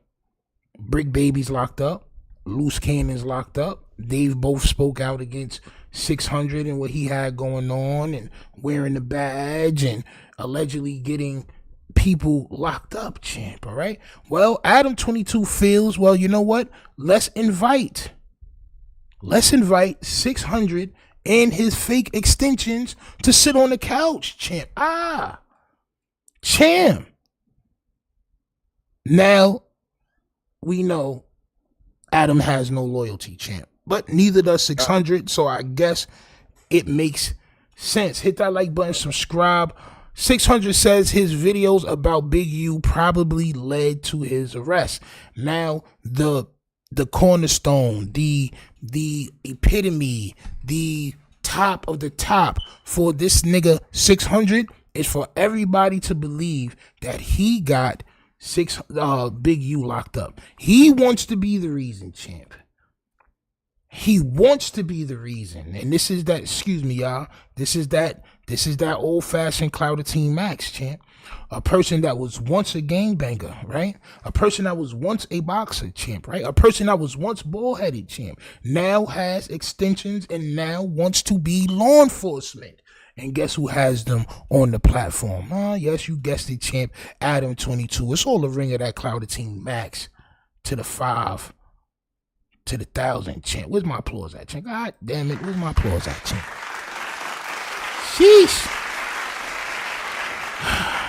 Brick Baby's locked up. Loose Cannon's locked up. They've both spoke out against 600 and what he had going on and wearing the badge and allegedly getting people locked up, champ. All right. Well, Adam22 feels, well, you know what? Let's invite 600 and his fake extensions to sit on the couch, champ. Champ. Now, we know Adam has no loyalty, champ. But neither does 600, so I guess it makes sense. Hit that like button, subscribe. 600 says his videos about Big U probably led to his arrest. Now, the cornerstone, the epitome, the top of the top for this nigga 600 is for everybody to believe that he got Big U locked up. He wants to be the reason, champ. He wants to be the reason. And this is that, excuse me, y'all. This is that This is that old-fashioned Clout Team Max, champ. A person that was once a gangbanger, right? A person that was once a boxer, champ, right? A person that was once bald-headed, champ, now has extensions and now wants to be law enforcement. And guess who has them on the platform? Yes, you guessed it, champ. Adam22. It's all the ring of that Clout Team Max to the 5 to the 1,000, champ. Where's my applause at, champ? God damn it. Where's my applause at, champ? Sheesh.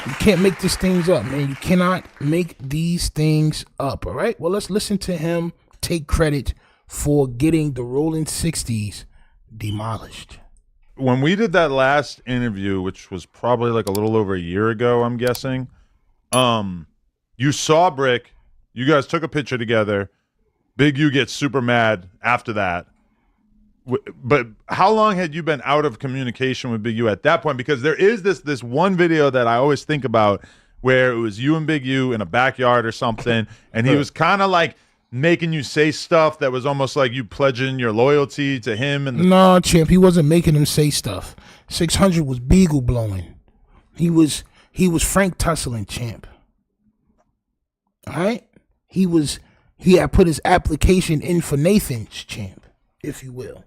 You can't make these things up, man. You cannot make these things up, all right? Well, let's listen to him take credit for getting the Rolling 60s demolished. When we did that last interview, which was probably like a little over a year ago, I'm guessing, you saw Brick. You guys took a picture together. Big U gets super mad after that. But how long had you been out of communication with Big U at that point? Because there is this one video that I always think about where it was you and Big U in a backyard or something, and he was kind of like making you say stuff that was almost like you pledging your loyalty to him. And no, champ, he wasn't making him say stuff. 600 was beagle blowing. He was Frank tussling, champ. All right? He had put his application in for Nathan's, champ, if you will.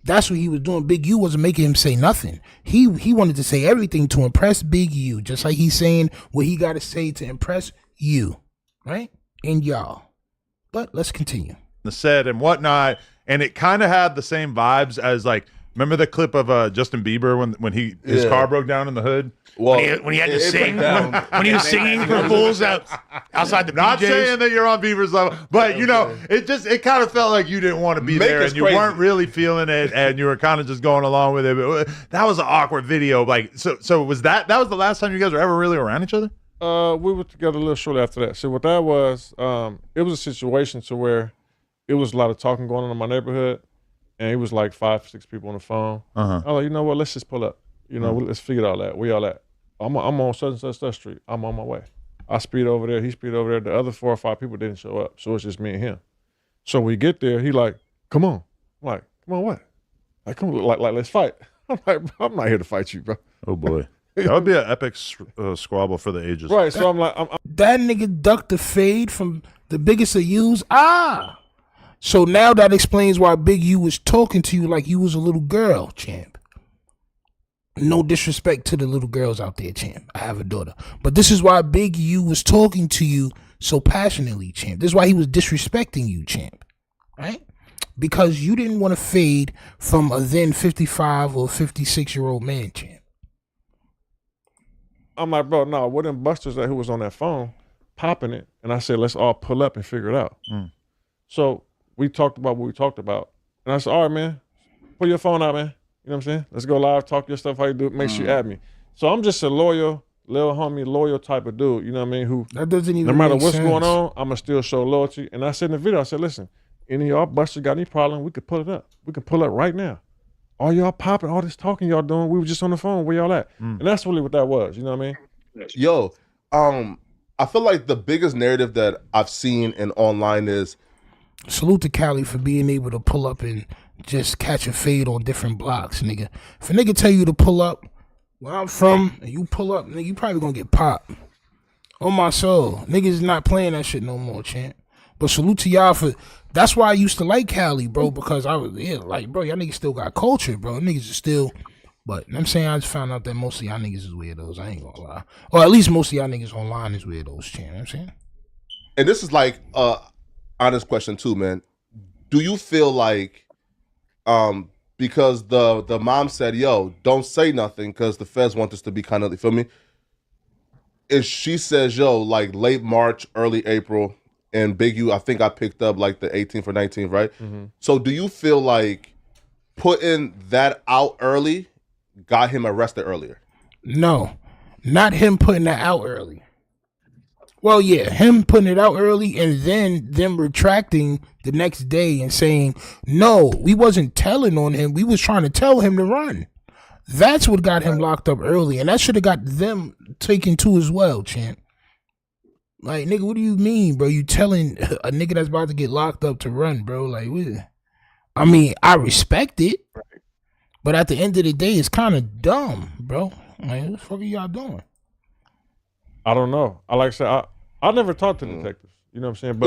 That's what he was doing. Big U wasn't making him say nothing. He wanted to say everything to impress Big U, just like he's saying what he got to say to impress you, right? And y'all. But let's continue. The set and whatnot, and it kind of had the same vibes as, like, remember the clip of Justin Bieber when his car broke down in the hood? Well, when he had to sing, when he was singing for fools outside the Not PJs. saying that you're on Bieber's level, but you know, it kind of felt like you didn't want to be there and you weren't really feeling it, and you were kind of just going along with it. But that was an awkward video. Like, so was that was the last time you guys were ever really around each other? We were together a little shortly after that. So what that was, it was a situation to where it was a lot of talking going on in my neighborhood, and it was like 5, 6 people on the phone. I was like, you know what? Let's just pull up. You know, let's figure it all out. Where y'all at? I'm on such and such street. I'm on my way. I speed over there. He speed over there. The other 4 or 5 people didn't show up, so it's just me and him. So we get there. He like, come on. I'm like, come on, what? Like, come on, like let's fight. I'm like, I'm not here to fight you, bro. Oh boy, that would be an epic squabble for the ages. Right. So I'm like, that nigga ducked the fade from the biggest of yous. So now that explains why Big U was talking to you like you was a little girl, champ. No disrespect to the little girls out there, champ. I have a daughter. But this is why Big U was talking to you so passionately, champ. This is why he was disrespecting you, champ. Right? Because you didn't want to fade from a then 55 or 56-year-old man, champ. I'm like, bro, no, what them busters that who was on that phone popping it? And I said, let's all pull up and figure it out. So we talked about what we talked about. And I said, all right, man, pull your phone out, man. You know what I'm saying? Let's go live, talk your stuff, how you do it, make sure you add me. So I'm just a loyal, little homie, loyal type of dude, you know what I mean? Who, that doesn't even no matter make what's sense. going on, I'ma still show loyalty. And I said in the video, I said, listen, any of y'all busters got any problem, we could pull it up. We can pull up right now. All y'all popping, all this talking y'all doing, we were just on the phone, where y'all at? And that's really what that was, you know what I mean? Yo, I feel like the biggest narrative that I've seen in online is, salute to Cali for being able to pull up and just catch a fade on different blocks, nigga. If a nigga tell you to pull up where I'm from and you pull up, nigga, you probably gonna get popped. On my soul. Niggas is not playing that shit no more, champ. But salute to y'all for, that's why I used to like Cali, bro, because I was, like, bro, y'all niggas still got culture, bro. Niggas is still, but I'm saying I just found out that most of y'all niggas is weirdos. I ain't gonna lie. Or at least most of y'all niggas online is weirdos, champ. You know what I'm saying? and this is like honest question too, man. Do you feel like because the mom said, yo, don't say nothing because the feds want this to be kind of, you feel me? If she says, yo, like late March, early April, and Big U, I think I picked up like the 18th or 19th, right? Mm-hmm. So do you feel like putting that out early got him arrested earlier? No, not him putting that out early. Well, yeah, him putting it out early and then them retracting the next day and saying, no, we wasn't telling on him. We was trying to tell him to run. That's what got him locked up early. And that should have got them taken too as well, champ. Like, nigga, what do you mean, bro? You telling a nigga that's about to get locked up to run, bro? Like, what? I mean, I respect it. But at the end of the day, it's kind of dumb, bro. Like, what the fuck are y'all doing? I don't know. Like I said, I never talked to detectives. You know what I'm saying? But,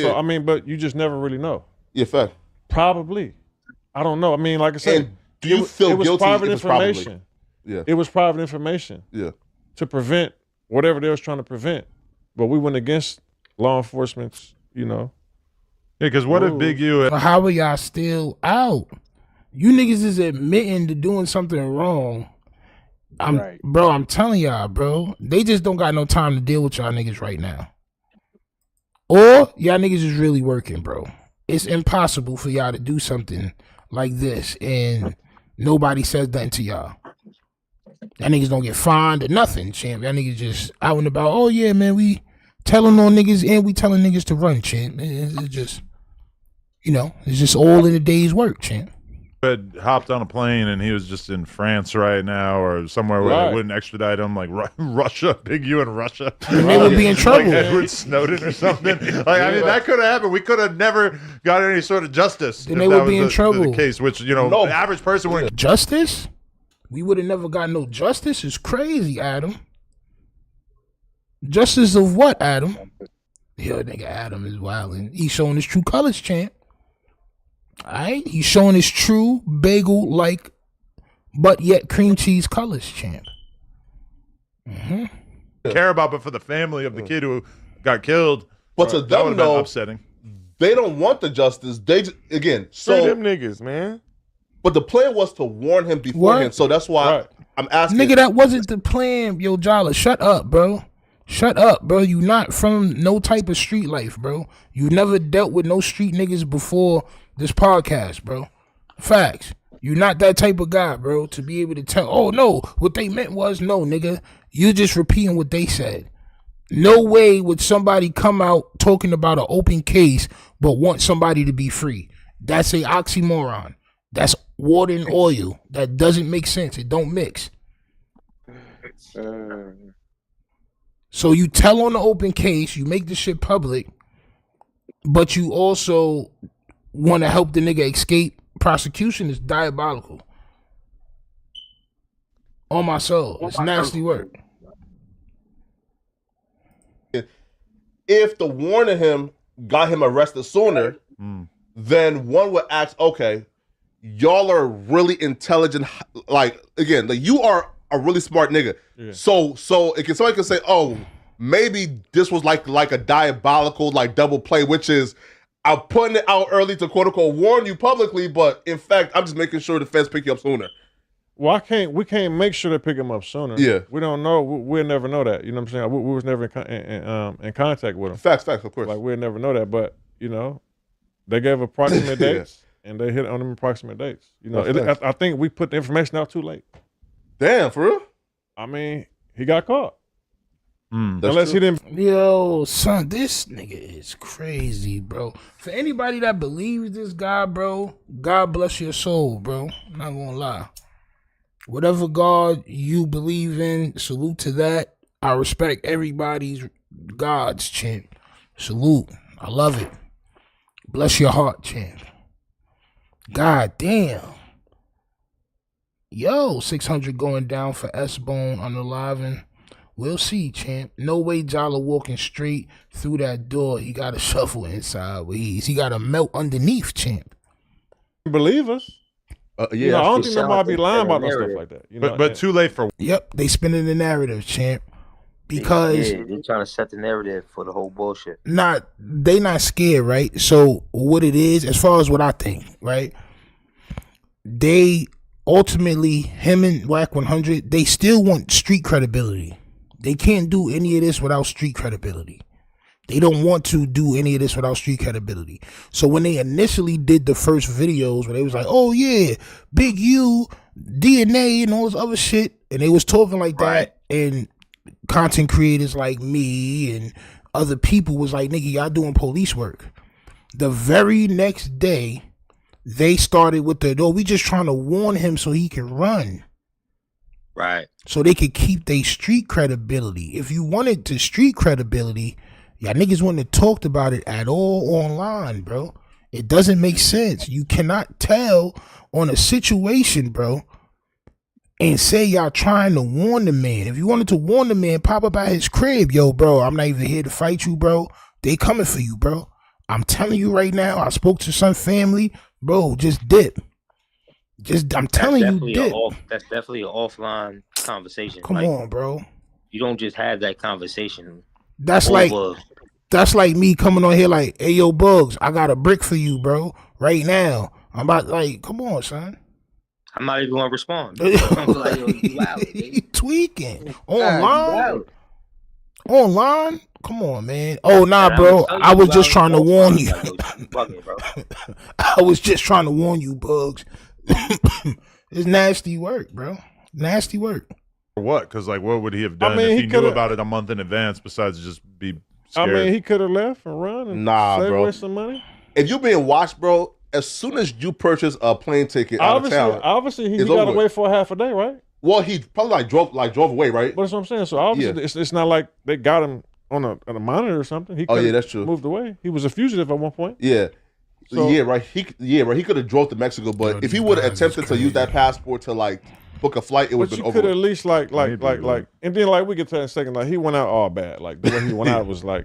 No, I mean, but you just never really know. Yeah, fact. Probably. I don't know. I mean, like I said, And do you feel it was guilty? private It was probably. information. Yeah. It was private information. Yeah. To prevent whatever they was trying to prevent. But we went against law enforcement's, you know. Yeah, because what if Big U... But how are y'all still out? You niggas is admitting to doing something wrong. Bro, I'm telling y'all, bro. They just don't got no time to deal with y'all niggas right now. Or y'all niggas is really working, bro. It's impossible for y'all to do something like this and nobody says nothing to y'all. Y'all niggas don't get fined or nothing, champ. Y'all niggas just out and about. Oh yeah, man, we telling on niggas and we telling niggas to run, champ. It's just, you know, it's just all in a day's work, champ. Had hopped on a plane and he was just in France right now or somewhere where they wouldn't extradite him, like Russia, Big U in Russia. They would be in trouble. Like Edward Snowden or something. Like, I mean, that could have happened. We could have never got any sort of justice. Then they would be in trouble. The case, which, you know, the average person wouldn't. Justice? We would have never got no justice. It's crazy, Adam. Justice of what, Adam? Yo, nigga, Adam is wilding. He's showing his true colors, champ. Alright, he's showing his true bagel-like, but yet cream cheese colors, champ. Care about, but for the family of the kid who got killed. But to them, though, upsetting. They don't want the justice. They just, again, so Free them niggas, man. But the plan was to warn him beforehand, so that's why I'm asking. Nigga, that wasn't the plan, yo, Jala. Shut up, bro. Shut up, bro. You not from no type of street life, bro. You never dealt with no street niggas before this podcast, bro. Facts. You not that type of guy, bro, to be able to tell, oh, no, what they meant was, no, nigga. You just repeating what they said. No way would somebody come out talking about an open case but want somebody to be free. That's a oxymoron. That's water and oil. That doesn't make sense. It don't mix. So you tell on the open case, you make the shit public, but you also want to help the nigga escape prosecution. Is diabolical. On my soul. It's nasty work. If the warning him got him arrested sooner, then one would ask, okay, y'all are really intelligent. Like, again, like, you are a really smart nigga. Yeah. So somebody can say, oh, maybe this was like a diabolical, like, double play, which is, I'm putting it out early to quote unquote warn you publicly, but in fact, I'm just making sure the feds pick you up sooner. Well, we can't make sure they pick him up sooner. Yeah. We don't know. We'll never know that. You know what I'm saying? We was never in contact with him. Facts, of course. Like, we'll never know that. But, you know, they gave approximate dates, and they hit on them approximate dates. You know, I think we put the information out too late. Damn, for real? I mean, he got caught. Unless he didn't. Yo, son, this nigga is crazy, bro. For anybody that believes this guy, bro, God bless your soul, bro. I'm not gonna lie. Whatever God you believe in, salute to that. I respect everybody's God's, champ. Salute. I love it. Bless your heart, champ. God damn. Yo, 600 going down for S-Bone Unaliving. We'll see, champ. No way Jala walking straight through that door. He got to shuffle inside with ease. He got to melt underneath, champ. Believe us. Yeah, you know, I don't think nobody be lying about no stuff like that. You know, but too late for. Yep, they spinning the narrative, champ. Because they're trying to set the narrative for the whole bullshit. They not scared, right? So what it is, as far as what I think, right? They ultimately, him and Wack 100, they still want street credibility. They can't do any of this without street credibility. They don't want to do any of this without street credibility. So when they initially did the first videos where they was like, oh yeah, Big U, DNA and all this other shit, and they was talking like that, and content creators like me and other people was like, nigga, y'all doing police work. The very next day, they started with we just trying to warn him so he can run. Right. So they could keep their street credibility. If you wanted to street credibility, y'all niggas wouldn't have talked about it at all online, bro. It doesn't make sense. You cannot tell on a situation, bro, and say y'all trying to warn the man. If you wanted to warn the man, pop up at his crib. Yo, bro, I'm not even here to fight you, bro. They coming for you, bro. I'm telling you right now, I spoke to some family. Bro, just dip. I'm telling you, dip. That's definitely an offline conversation. Come on, bro. You don't just have that conversation. That's like me coming on here like, hey, yo, Bugs, I got a brick for you, bro. Right now. I'm about like, come on, son. I'm not even gonna respond. Like, yo, you tweaking. Online? Come on, man. Oh, nah, bro. I was just trying to warn you. I was just trying to warn you, Bugs. It's nasty work, bro. Nasty work. For what? Because, like, what would he have done if he knew about it a month in advance besides just be scared? I mean, he could have left and run and save away some money. If you're being watched, bro, as soon as you purchase a plane ticket out of town, obviously he got to wait for half a day, right? Well, he probably drove away, right? But that's what I'm saying. So obviously it's not like they got him on a monitor or something. He that's true. Moved away. He was a fugitive at one point. Yeah. So, right. He could have drove to Mexico, but if he would have attempted to use that passport to like book a flight, it would have been over. But you could at least like, and then like we get to that in a second. Like he went out all bad. Like the way he went out was like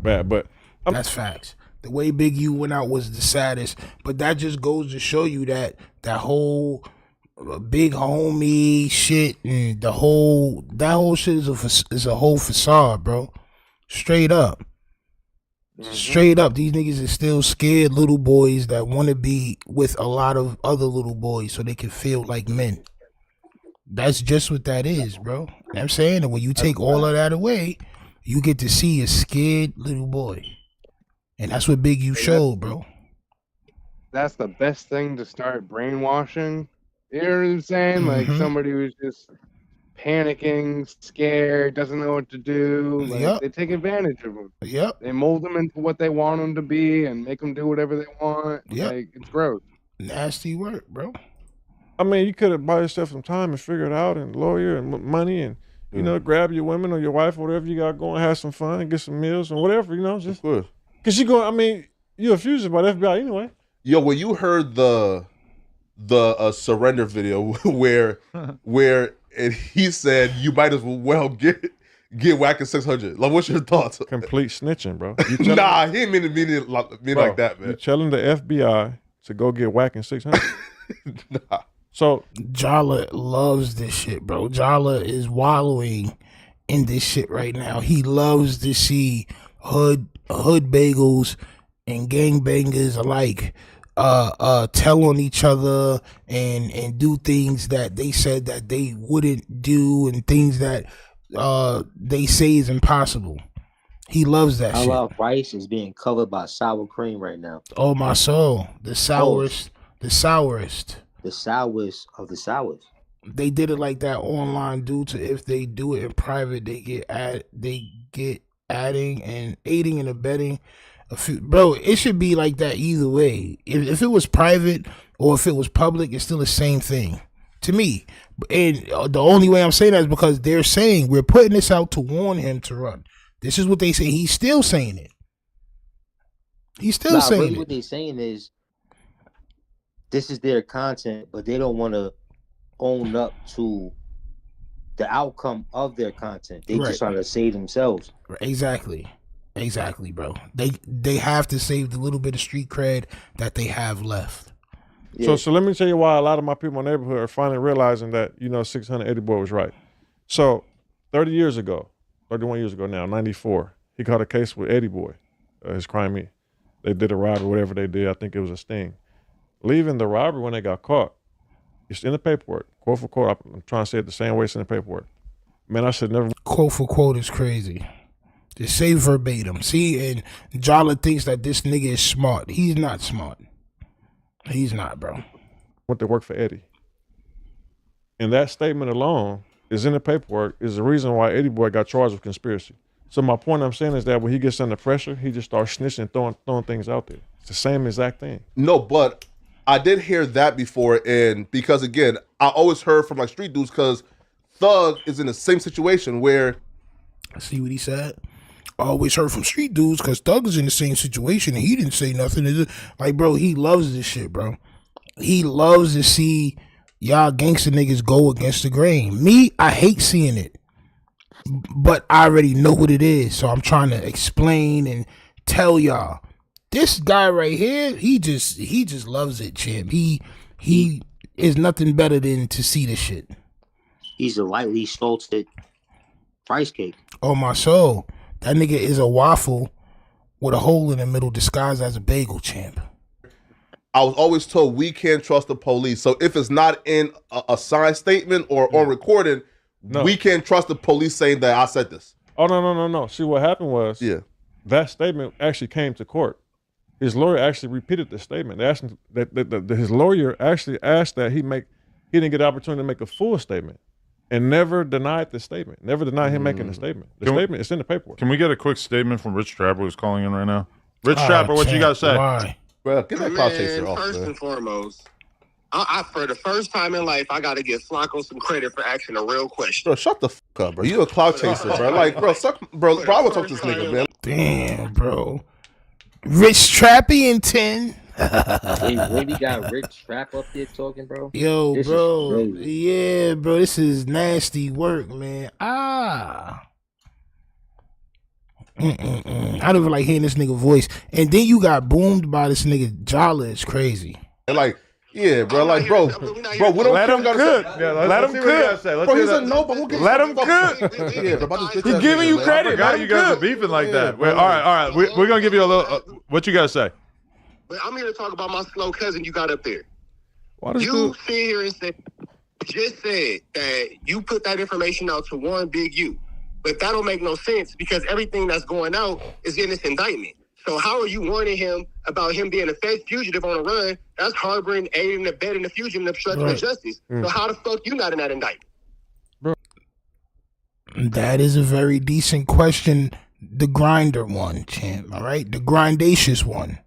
bad. But that's facts. The way Big U went out was the saddest. But that just goes to show you that whole big homie shit and that whole shit is a whole facade, bro. Straight up. Straight up, these niggas are still scared little boys that want to be with a lot of other little boys so they can feel like men. That's just what that is, bro. You know what I'm saying? And when you take all of that away, you get to see a scared little boy. And that's what Big U showed, bro. That's the best thing to start brainwashing. You know what I'm saying? Like somebody who's just panicking, scared, doesn't know what to do. Like they take advantage of them. Yep. They mold them into what they want them to be and make them do whatever they want. Yep. Like, it's gross. Nasty work, bro. I mean, you could have bought yourself some time and figure it out, and lawyer and money, and grab your women or your wife or whatever you got going, have some fun, get some meals and whatever, just because you go. I mean, you're a fugitive by the FBI anyway. Yo, when you heard the surrender video where and he said you might as well get Wack in 600. Like, what's your thoughts? Complete snitching, bro. Nah, he didn't mean it like that, man. You're telling the FBI to go get Wack in 600. Nah. So Jala loves this shit, bro. Jala is wallowing in this shit right now. He loves to see hood bagels and gangbangers alike tell on each other and do things that they said that they wouldn't do and things that they say is impossible. He loves that shit. Our rice is being covered by sour cream right now. Oh my soul. The sourest of the sours. They did it like that online due to if they do it in private, they get adding and aiding and abetting. Bro, it should be like that either way. If it was private or if it was public, it's still the same thing to me. And the only way I'm saying that is because they're saying we're putting this out to warn him to run. This is what they say. He's still saying it. He's still saying it. What they're saying is this is their content, but they don't want to own up to the outcome of their content. They just trying to save themselves. Exactly, bro. They have to save the little bit of street cred that they have left. Yeah. So let me tell you why a lot of my people in my neighborhood are finally realizing that 680 boy was right. So 31 years ago now, 94, he caught a case with Eddie Boy, his crime. They did a robbery, whatever they did. I think it was a sting. Leaving the robbery when they got caught, it's in the paperwork, quote for quote. I'm trying to say it the same way it's in the paperwork. Man, I should never. Quote for quote is crazy. Just say verbatim. See, and Jala thinks that this nigga is smart. He's not smart. He's not, bro. Went to work for Eddie. And that statement alone is in the paperwork, is the reason why Eddie Boy got charged with conspiracy. So my point I'm saying is that when he gets under pressure, he just starts snitching, throwing things out there. It's the same exact thing. No, but I did hear that before, and because again, I always heard from like street dudes because Thug is in the same situation where. See what he said? always heard from street dudes because Thug is in the same situation and he didn't say nothing. It's like, bro, he loves this shit, bro. He loves to see y'all gangster niggas go against the grain. Me, I hate seeing it. But I already know what it is, so I'm trying to explain and tell y'all. This guy right here, he just loves it, champ. He is nothing better than to see this shit. He's a lightly salted rice cake. Oh my soul, that nigga is a waffle with a hole in the middle disguised as a bagel, champ. I was always told we can't trust the police. So if it's not in a signed statement or on recording, we can't trust the police saying that I said this. Oh, no. See, what happened was that statement actually came to court. His lawyer actually repeated the statement. They asked him that his lawyer actually asked that he didn't get the opportunity to make a full statement and never denied the statement. Never denied him making the statement. The statement is in the paperwork. Can we get a quick statement from Rich Trapper who's calling in right now? Rich Trapper, what you got to say? Why? Bro, get that clout chaser off, First man. and foremost, I for the first time in life, I got to give Flacco some credit for asking a real question. Bro, shut the fuck up, bro. You a clout chaser, bro. Like, bro, I would talk to this nigga, man. Damn, bro. Rich Trappy in 10. We really got Rich Trap up there talking, bro. Yo, This bro. is crazy. Yeah, bro. This is nasty work, man. I don't even like hearing this nigga voice. And then you got boomed by this nigga Jala. It's crazy. And like, yeah, bro. Like, bro, we don't Let him cook. Let him cook. Bro, he's a no, but we'll get Let him cook. Yeah, bro, about this bitch He's ass giving nigga, you man. credit. I forgot you guys are beefing like that. Wait, all right. We're gonna give you a little. What you guys say? But I'm here to talk about my slow cousin you got up there. Why You sit here and just said that you put that information out to one Big U. But that don't make no sense because everything that's going out is in this indictment. So how are you warning him about him being a fugitive on a run? That's harboring, aiding, abetting the fugitive and obstruction of justice. So how the fuck you not in that indictment? That is a very decent question. The grinder one, champ. All right, the grindacious one.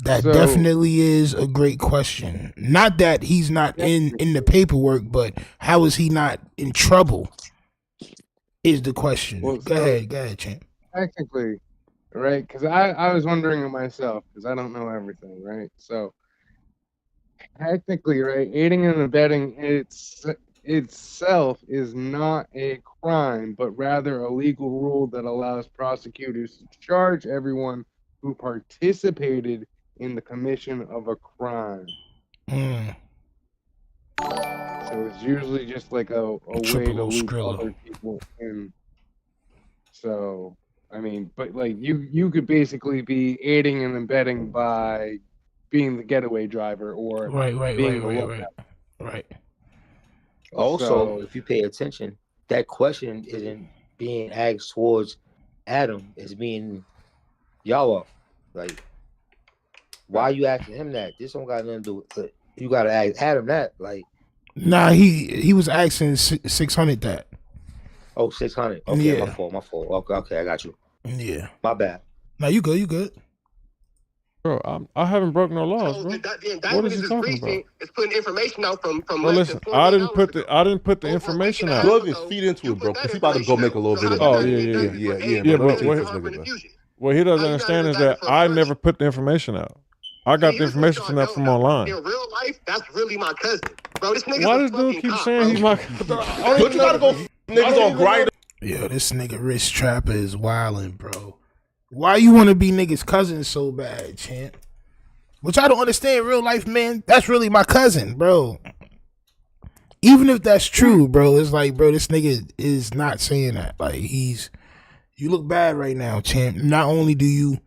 That definitely is a great question. Not that he's not in the paperwork, but how is he not in trouble? Is the question. Well, go ahead, champ. Technically, right? Because I was wondering it myself because I don't know everything, right? So technically, right, aiding and abetting itself is not a crime, but rather a legal rule that allows prosecutors to charge everyone who participated in the commission of a crime. So it's usually just like a way to loop other people in. So, I mean, but like you could basically be aiding and abetting by being the getaway driver or being the lookout. Right. Also, if you pay attention, that question isn't being asked towards Adam. It's being y'all up. Like, why are you asking him that? This don't got nothing to do with it. You got to ask Adam that. Like, nah, he was asking 600 that. Oh, 600. Okay, yeah. My fault. Okay, I got you. Yeah. My bad. Now you good. Bro, I haven't broken no laws, bro. What is he talking about? It's putting information out from Bro, listen, I didn't put the information out. Plug his feet into it, bro, because he about to go make a little bit of Oh, yeah. But what he doesn't understand is that I never put the information out. I got the information from online. In real life, that's really my cousin. Bro, this nigga's Why a does dude fucking keep cop, saying bro. he's my... But you gotta go niggas on Grindr. Yo, this nigga Rich Trapper is wildin', bro. Why you want to be niggas' cousin so bad, champ? Which I don't understand. Real life, man, that's really my cousin, bro. Even if that's true, bro, it's like, bro, this nigga is not saying that. Like, you look bad right now, champ. Not only do you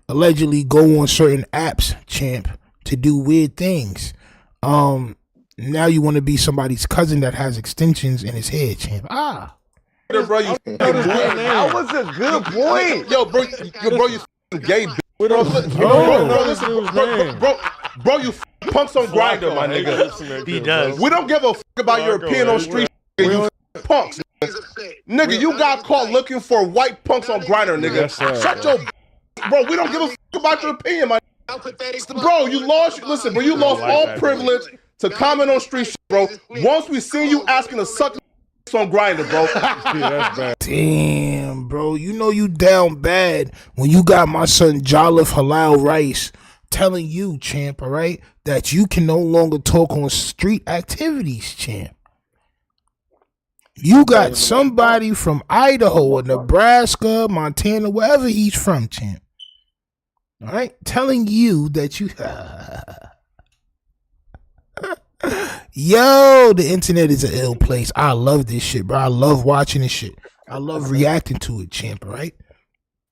allegedly go on certain apps, champ, to do weird things, now you want to be somebody's cousin that has extensions in his head, champ. Bro, That was a good point. Yo, bro, you gay bitch. Bro, you punks on Grindr, my nigga. He does. We don't give a fuck about your opinion on street shit, you punks. Nigga, you got caught looking for white punks on Grindr, nigga. Shut your bro, we don't give a fuck about your opinion, my bro, you lost all privilege to comment on street shit, bro. Once we see you asking to suck on Grindr, bro. Yeah, that's bad. Damn, bro. You know you down bad when you got my son Jolliffe Halal Rice telling you, champ, all right, that you can no longer talk on street activities, champ. You got somebody from Idaho or Nebraska, Montana, wherever he's from, champ. All right, telling you that you... Yo, the internet is an ill place. I love this shit, bro. I love watching this shit. I love reacting to it, champ, right?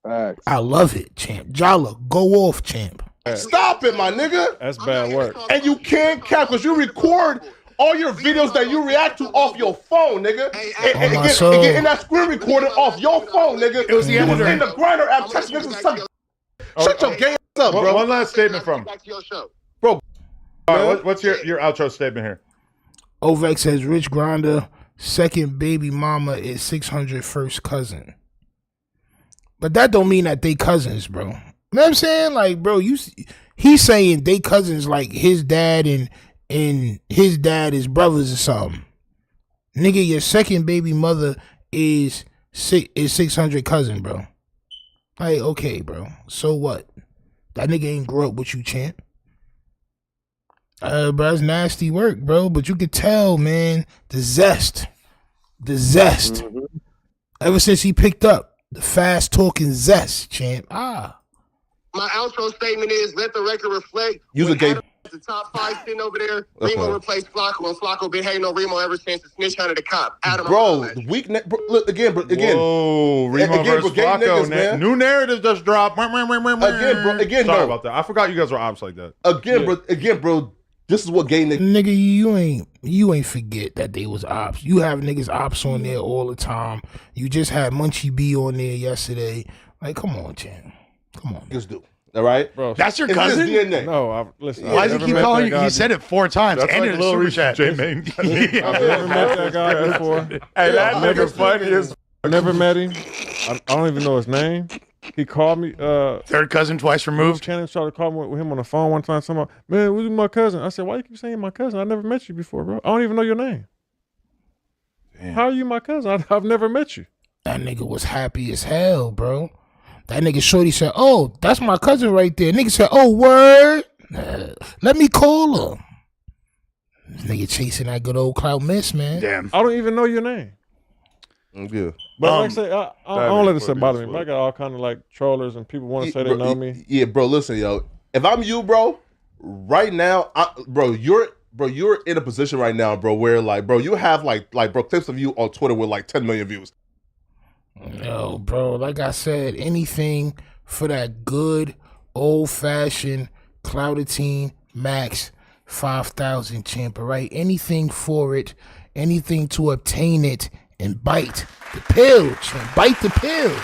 I love it, champ. Jala, go off, champ. Stop it, my nigga. That's bad work. And you can't cap because you record all your videos that you react to off your phone, nigga. And get in that screen recorded off your phone, nigga. It was the editor. In the Grindr app, text niggas suck. Shut your gay ass up, bro. One last statement from bro. All right, what's your outro statement here? Ovek says Rich Grindr second baby mama is 600 first cousin. But that don't mean that they cousins, bro. You know what I'm saying? Like, bro, he's saying they cousins like his dad and his dad is brothers or something. Nigga, your second baby mother is 600 cousin, bro. Like, okay, bro. So what? That nigga ain't grow up with you, champ. Bro, that's nasty work, bro. But you could tell, man, the zest. Mm-hmm. Ever since he picked up the fast talking zest, champ. My outro statement is: let the record reflect. Use a gay. The top 5 sitting over there. Remo replaced Flacco, and Flacco been hating on Remo ever since the snitch hunted the cop. Adam, bro, look again. Whoa, Remo versus Flacco. Niggas, man. New narrative just dropped. Again, Sorry about that. I forgot you guys were ops like that. Again, bro. This is what gay niggas. Nigga, you ain't forget that they was ops. You have niggas ops on there all the time. You just had Munchie B on there yesterday. Like, come on, champ. Come on. Niggas do. All right, bro. That's your cousin? No, listen. Why does he keep calling you? He said it 4 times. That's and like in a super chat. I've never met that guy before. Hey, that nigga's funny as. I never met him. I don't even know his name. He called me. Third cousin twice removed. Channing tried to call me with him on the phone one time. Somehow, man, who's my cousin? I said, why you keep saying my cousin? I never met you before, bro. I don't even know your name. Damn. How are you my cousin? I've never met you. That nigga was happy as hell, bro. That nigga shorty said, oh, that's my cousin right there. Nigga said, oh, word. Let me call her. This nigga chasing that good old clout miss, man. Damn. I don't even know your name. Yeah. But like I say, I don't let it bother me. But I got all kind of like trollers and people want to say they know me. Yeah, bro, listen, yo. If I'm you, bro, right now, you're in a position right now, bro, where like, bro, you have like bro, clips of you on Twitter with like 10 million views. Yo, bro, like I said, anything for that good old-fashioned Cloutitine Max 5,000 champ, right? Anything for it, anything to obtain it and bite the pill, champ. Bite the pill.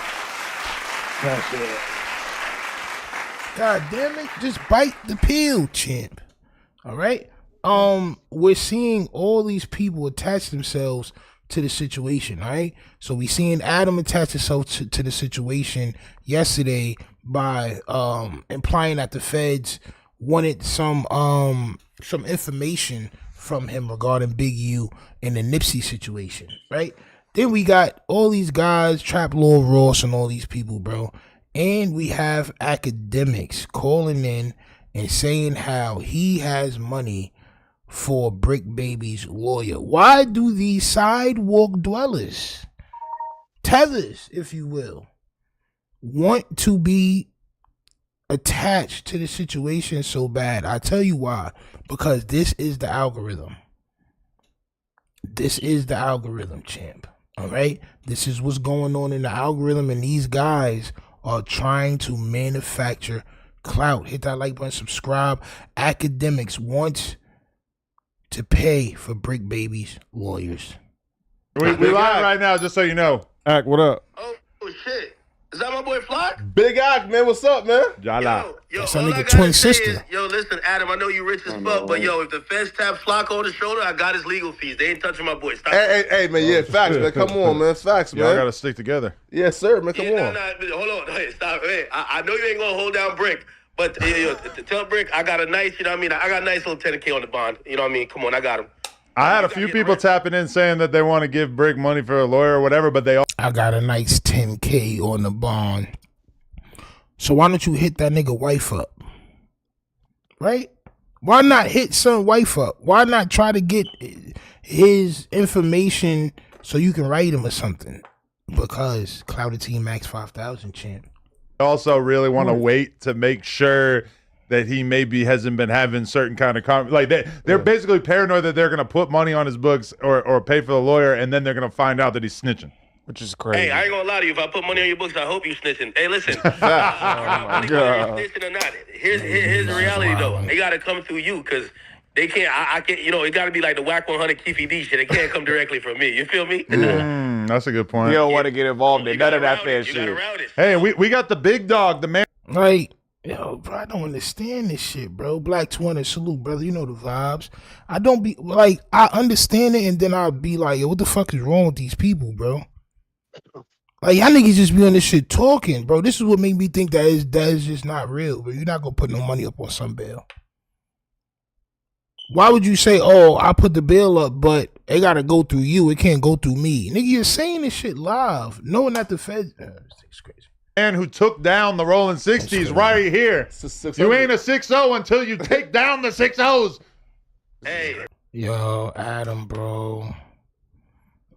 God damn it, just bite the pill, champ. All right? We're seeing all these people attach themselves to the situation, all right? So we seeing Adam attach himself to the situation yesterday by implying that the feds wanted some information from him regarding Big U and the Nipsey situation, right? Then we got all these guys, Trap Lord Ross and all these people, bro. And we have academics calling in and saying how he has money for Brick Baby's lawyer. Why do these sidewalk dwellers, tethers, if you will, want to be attached to the situation so bad? I tell you why. Because this is the algorithm. This is the algorithm, champ. All right? This is what's going on in the algorithm, and these guys are trying to manufacture clout. Hit that like button, subscribe. Academics want to pay for Brick Baby's lawyers. We live right now, just so you know. Ack, what up? Oh shit. Is that my boy Flock? Big Ack, man. What's up, man? Jala. That's a nigga twin sister. Yo, listen, Adam, I know you rich as fuck, but yo, if the feds tap Flock on the shoulder, I got his legal fees. They ain't touching my boy. Stop. Hey, man. Yeah, facts, man. Come on, man. Facts, man. Y'all gotta stick together. Yes, sir, man. Come on. Hold on. Hey, stop. Hey, I know you ain't gonna hold down Brick, but tell Brick I got a nice, you know what I mean? I got a nice little 10K on the bond. You know what I mean? Come on, I got him. I had a few people tapping in saying that they want to give Brick money for a lawyer or whatever, but they all. I got a nice 10K on the bond. So why don't you hit that nigga wife up? Right? Why not hit some wife up? Why not try to get his information so you can write him or something? Because Clouded Team Max 5,000 champ. Also really want to wait to make sure that he maybe hasn't been having certain kind of like they're basically paranoid that they're going to put money on his books or pay for the lawyer, and then they're going to find out that he's snitching, which is crazy. Hey, I ain't gonna lie to you. If I put money on your books, I hope you snitching. Hey, listen. Oh my God. Snitching or not, here's the reality though. They gotta come through you because they can't. I can't. You know, it gotta be like the Wack 100 Keefy D shit. It can't come directly from me. You feel me? That's a good point. You don't want to get involved in none of that fair shit. Hey, we got the big dog, the man. Like, yo, bro, I don't understand this shit, bro. Black 200 salute, brother. You know the vibes. I don't be like, I understand it, and then I'll be like, yo, what the fuck is wrong with these people, bro? Like, y'all niggas just be on this shit talking, bro. This is what made me think that is just not real, bro. You're not gonna put no money up on some bail. Why would you say, oh, I put the bill up, but it gotta go through you, it can't go through me? Nigga, you're saying this shit live, knowing that the feds. It's crazy. Man who took down the rolling 60s right here. You ain't a 6-0 until you take down the 6-0s. Hey. Yo, Adam, bro.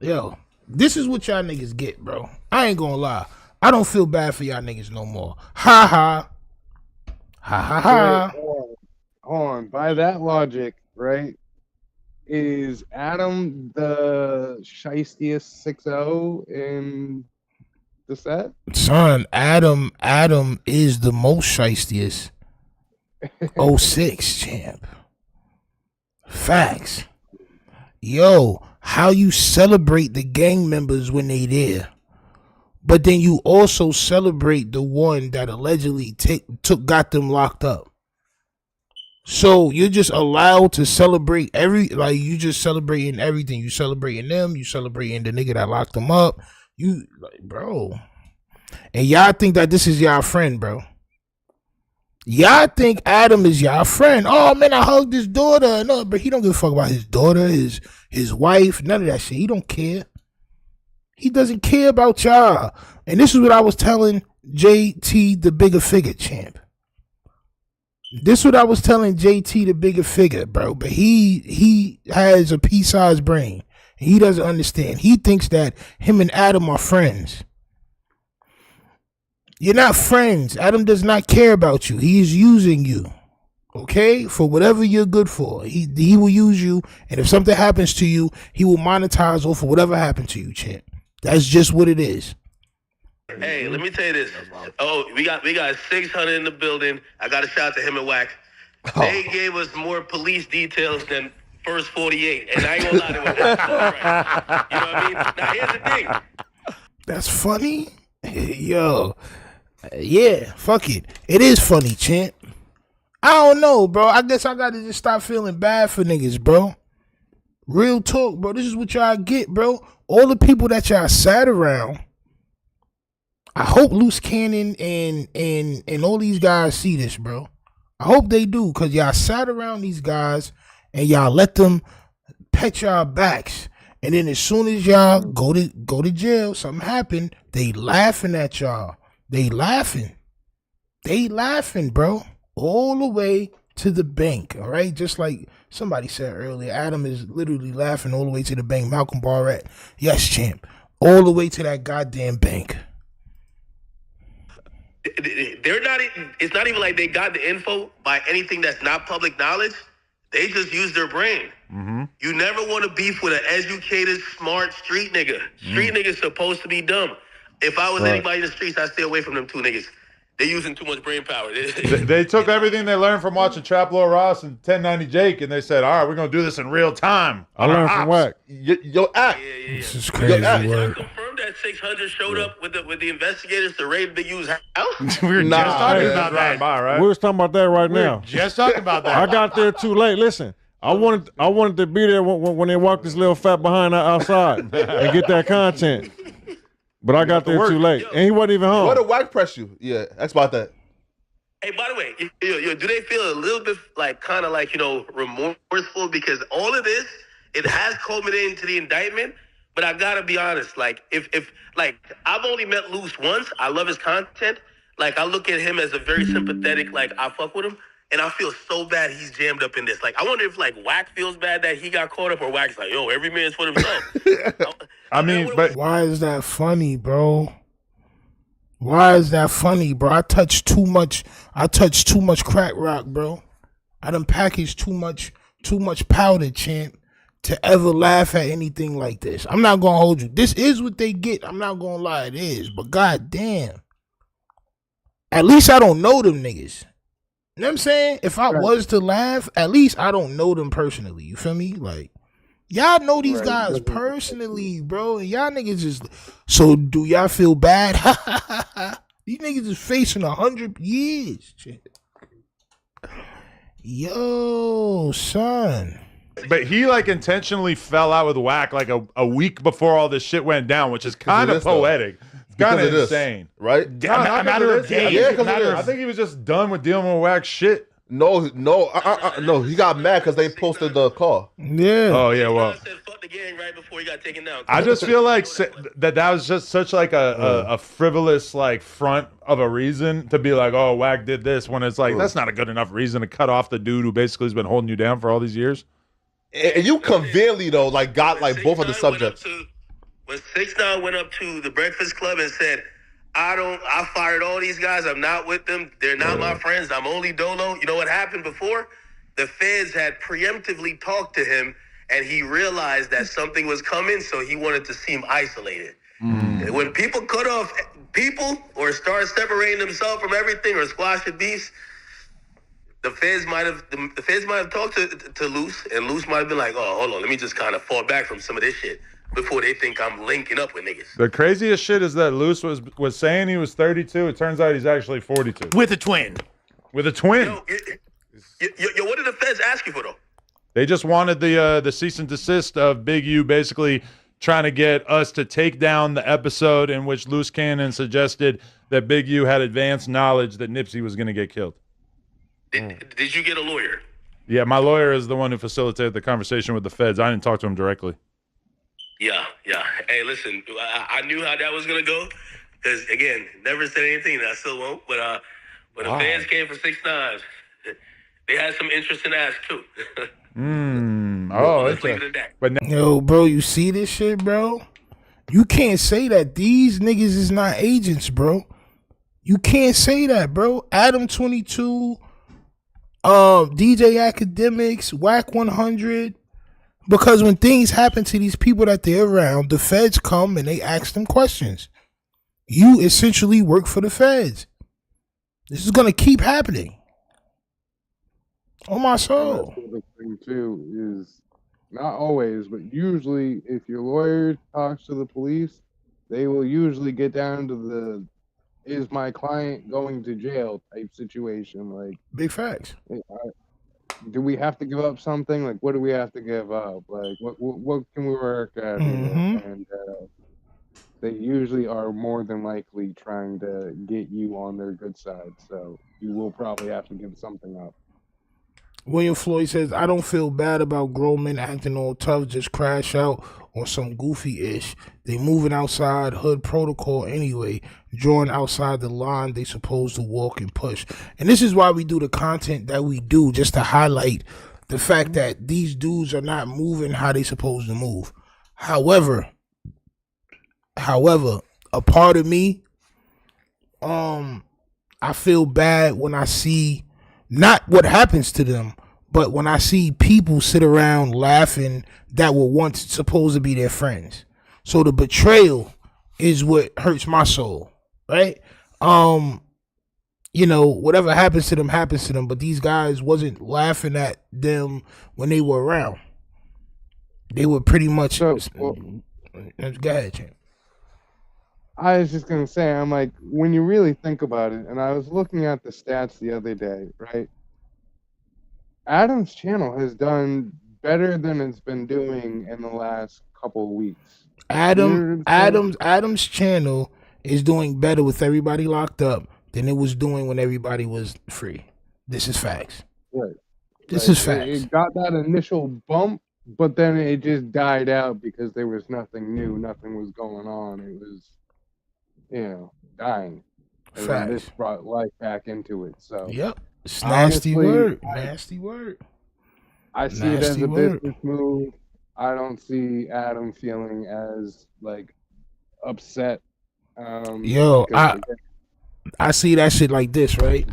Yo, this is what y'all niggas get, bro. I ain't gonna lie. I don't feel bad for y'all niggas no more. Ha ha. Ha ha ha. Hold on. By that logic, right? Is Adam the shiestiest 6-0 in the set? Son, Adam is the most shiestiest 06 champ. Facts. Yo, how you celebrate the gang members when they there, but then you also celebrate the one that allegedly got them locked up. So you're just allowed to celebrate you just celebrating everything. You celebrating them, you celebrating the nigga that locked them up. You like, bro. And y'all think that this is y'all friend, bro. Y'all think Adam is y'all friend. Oh man, I hugged his daughter. No, but he don't give a fuck about his daughter, his wife, none of that shit. He don't care. He doesn't care about y'all. And this is what I was telling JT, the bigger figure champ. This is what I was telling JT, the bigger figure, bro. But he has a pea-sized brain. He doesn't understand. He thinks that him and Adam are friends. You're not friends. Adam does not care about you. He is using you, okay, for whatever you're good for. He will use you, and if something happens to you, he will monetize off of whatever happened to you, champ. That's just what it is. Hey, let me tell you this. Oh, we got 600 in the building. I got a shout to him and Wack. They gave us more police details than first 48, and I ain't gonna lie to you. Right. You know what I mean? Now here's the thing. That's funny, yo. Yeah, fuck it. It is funny, champ. I don't know, bro. I guess I gotta just stop feeling bad for niggas, bro. Real talk, bro. This is what y'all get, bro. All the people that y'all sat around. I hope Loose Cannon and all these guys see this, bro. I hope they do, because y'all sat around these guys and y'all let them pet y'all backs. And then as soon as y'all go to jail, something happened, they laughing at y'all. They laughing, bro. All the way to the bank, all right? Just like somebody said earlier, Adam is literally laughing all the way to the bank. Malcolm Barrett, yes, champ. All the way to that goddamn bank. It's not even like they got the info by anything that's not public knowledge. They just use their brain. Mm-hmm. You never want to beef with an educated, smart street nigga. Street niggas supposed to be dumb. If I was anybody in the streets, I'd stay away from them two niggas. They're using too much brain power. They took everything they learned from watching Trap Lord Ross and 1090 Jake, and they said, all right, we're going to do this in real time. I learned from Wack. Yo, act. This is crazy. Confirmed that 600 showed up with the investigators to raid Big U's house? We were just talking about that. Right? We was talking about that right now. Just talking about that. I got there too late. Listen, I wanted to be there when they walked this little fat behind outside and get that content. But I got there too late, and he wasn't even home. What did Wack press you? Yeah, ask about that. Hey, by the way, do they feel a little bit like kind of like, remorseful? Because all of this it has culminated into the indictment. But I gotta be honest, like if like I've only met Luce once. I love his content. Like I look at him as a very sympathetic. Like I fuck with him, and I feel so bad he's jammed up in this. Like I wonder if like Wack feels bad that he got caught up, or Wack's like, yo, every man's for himself. I mean, but why is that funny, bro? Why is that funny, bro? I touched too much crack rock, bro. I done packaged too much powder, champ, to ever laugh at anything like this. I'm not gonna hold you. This is what they get. I'm not gonna lie, it is. But goddamn, at least I don't know them niggas. You know what I'm saying? If I was to laugh, at least I don't know them personally. You feel me? Like, y'all know these guys personally, bro. And y'all niggas just. So do y'all feel bad? These niggas is facing 100 years. Yo, son. But he like intentionally fell out with Wack like a week before all this shit went down, which is kind of poetic. It's kind of insane, right? Yeah, a matter of days. Yeah, I think he was just done with dealing with Wack's shit. No, he got mad because they posted the call. Yeah. Oh yeah, well. Right before he got taken down. I just feel like that was just such like a frivolous like front of a reason to be like, oh, Wack did this, when it's like that's not a good enough reason to cut off the dude who basically has been holding you down for all these years. And you conveniently though, like got like both of the subjects. When 6ix9ine went up to the Breakfast Club and said, I fired all these guys, I'm not with them, they're not my friends, I'm only Dolo. You know what happened before? The feds had preemptively talked to him, and he realized that something was coming, so he wanted to seem isolated. And when people cut off people or start separating themselves from everything or squashing beefs, the feds might have talked to Luce, and Luce might have been like, oh, hold on, let me just kind of fall back from some of this shit before they think I'm linking up with niggas. The craziest shit is that Luce was saying he was 32. It turns out he's actually 42. With a twin. With a twin. Yo, what did the feds ask you for, though? They just wanted the cease and desist of Big U basically trying to get us to take down the episode in which Loose Cannon suggested that Big U had advanced knowledge that Nipsey was going to get killed. Did you get a lawyer? Yeah, my lawyer is the one who facilitated the conversation with the feds. I didn't talk to him directly. Yeah. Hey, listen, I knew how that was going to go because, again, never said anything, and I still won't. But when the fans came for 6ix9ine, they had some interesting ass, too. But yo, bro, you see this shit, bro? You can't say that these niggas is not agents, bro. You can't say that, bro. Adam22, DJ Academics, Wack 100. Because when things happen to these people that they're around, the feds come and they ask them questions. You essentially work for the feds. This is gonna keep happening. On my soul. That's the thing too is not always, but usually, if your lawyer talks to the police, they will usually get down to the "is my client going to jail" type situation. Like big facts. Do we have to give up something? Like, what do we have to give up? Like, what can we work at? And they usually are more than likely trying to get you on their good side. So you will probably have to give something up. William Floyd says, I don't feel bad about grown men acting all tough, just crash out on some goofy-ish. They moving outside hood protocol anyway, drawing outside the line they supposed to walk and push. And this is why we do the content that we do, just to highlight the fact that these dudes are not moving how they supposed to move. However, a part of me, I feel bad when I see not what happens to them, but when I see people sit around laughing that were once supposed to be their friends. So the betrayal is what hurts my soul, right? You know, whatever happens to them, but these guys wasn't laughing at them when they were around. They were pretty much... go ahead, champ. I was just going to say, I'm like, when you really think about it, and I was looking at the stats the other day, right? Adam's channel has done better than it's been doing in the last couple of weeks. Adam's channel is doing better with everybody locked up than it was doing when everybody was free. This is facts. Right. This is facts. It got that initial bump, But then it just died out because there was nothing new, nothing was going on. It was, dying. And then this brought life back into it. So yep, it's nasty word. Nasty word. I see it as a business move. I don't see Adam feeling as upset. Yo, I see that shit like this, right?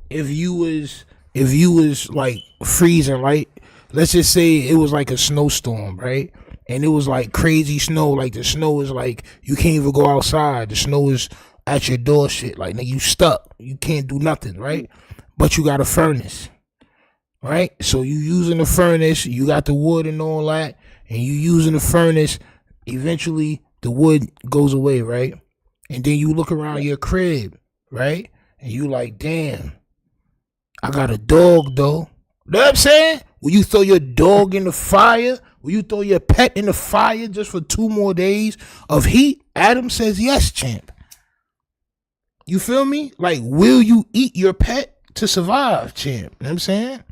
If you was like freezing, right? Let's just say it was like a snowstorm, right? And it was like crazy snow, like the snow is like you can't even go outside. The snow is at your door, shit. Like you stuck, you can't do nothing, right? But you got a furnace, right? So you using the furnace, you got the wood and all that, and you using the furnace. Eventually, the wood goes away, right? And then you look around your crib, right? And you like, damn, I got a dog though. You know what I'm saying? Will you throw your dog in the fire? Will you throw your pet in the fire just for 2 more days of heat? Adam says yes, champ. You feel me? Like, will you eat your pet to survive, champ? You know what I'm saying?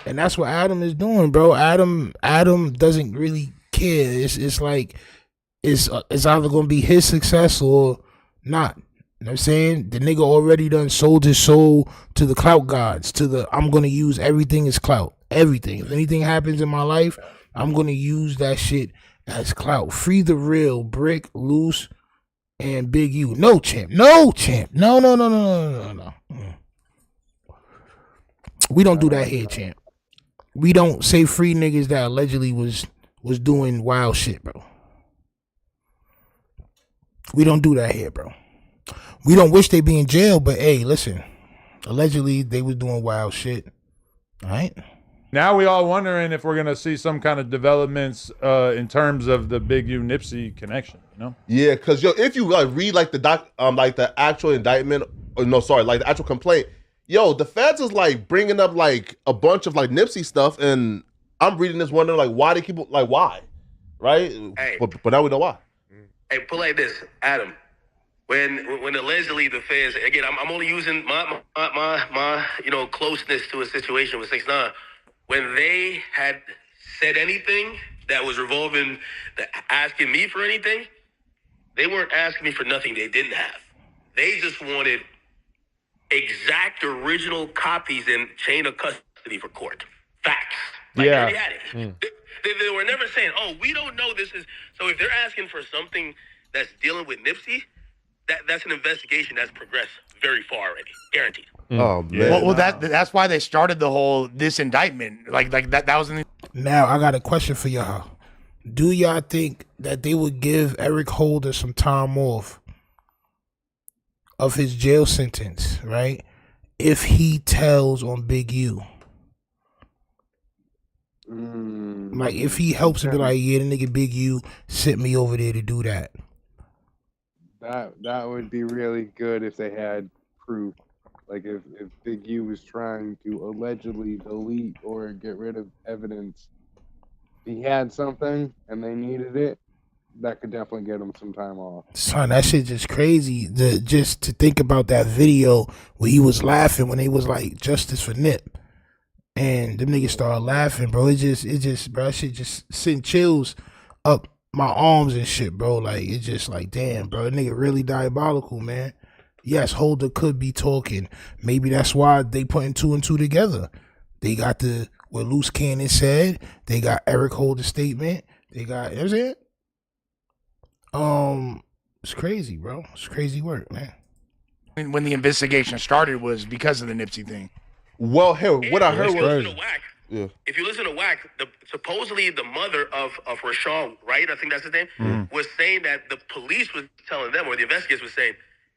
And that's what Adam is doing, bro. Adam doesn't really care. It's like it's either gonna be his success or not. You know what I'm saying? The nigga already done sold his soul to the clout gods, I'm gonna use everything as clout. Everything. If anything happens in my life, I'm gonna use that shit as clout. Free the real, Brick, Loose, and Big U. No, champ. No, champ. No. We don't do that here, champ. We don't say free niggas that allegedly was doing wild shit, bro. We don't do that here, bro. We don't wish they be in jail, but hey, listen. Allegedly, they was doing wild shit. All right? Now we all wondering if we're going to see some kind of developments in terms of the Big U Nipsey connection, you know? Yeah, because, if you read, the actual indictment, the actual complaint, the feds is, bringing up, a bunch of, Nipsey stuff, and I'm reading this wondering, why they keep, why? Right? Hey. But now we know why. Hey, put like this, Adam. When allegedly the feds, again, I'm only using my closeness to a situation with 6ix9ine. When they had said anything that was revolving, asking me for anything, they weren't asking me for nothing they didn't have. They just wanted exact original copies and chain of custody for court. Facts. They already had it. They were never saying, oh, we don't know this is. So if they're asking for something that's dealing with Nipsey, that's an investigation that's progressed very far already, guaranteed. Oh man! Well, that's why they started this indictment. Like that was in. Now I got a question for y'all. Do y'all think that they would give Eric Holder some time off of his jail sentence, right? If he tells on Big U, like if he helps him be like, yeah, the nigga Big U sent me over there to do that. That would be really good if they had proof. Like if Big U was trying to allegedly delete or get rid of evidence, he had something and they needed it, that could definitely get him some time off. Son, that shit just crazy. Just to think about that video where he was laughing when they was like justice for Nip, and them niggas started laughing, bro. It just, bro, that shit just sent chills up my arms and shit, bro. Like, it's just like, damn, bro, that nigga really diabolical, man. Yes, Holder could be talking. Maybe that's why they putting 2 and 2 together. They got what Loose Cannon said. They got Eric Holder's statement. They got, you know what I'm saying? It's crazy, bro. It's crazy work, man. When the investigation started was because of the Nipsey thing. Well, what I heard was... Yeah. If you listen to Wack, supposedly the mother of Rayshawn, right? I think that's his name, was saying that the police was telling them, or the investigators was saying,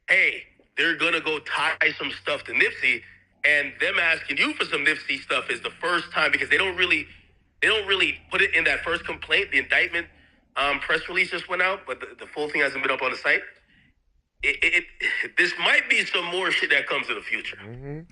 hey, they're gonna go tie some stuff to Nipsey, and them asking you for some Nipsey stuff is the first time, because they don't really put it in that first complaint. The indictment press release just went out, but the full thing hasn't been up on the site. This might be some more shit that comes in the future.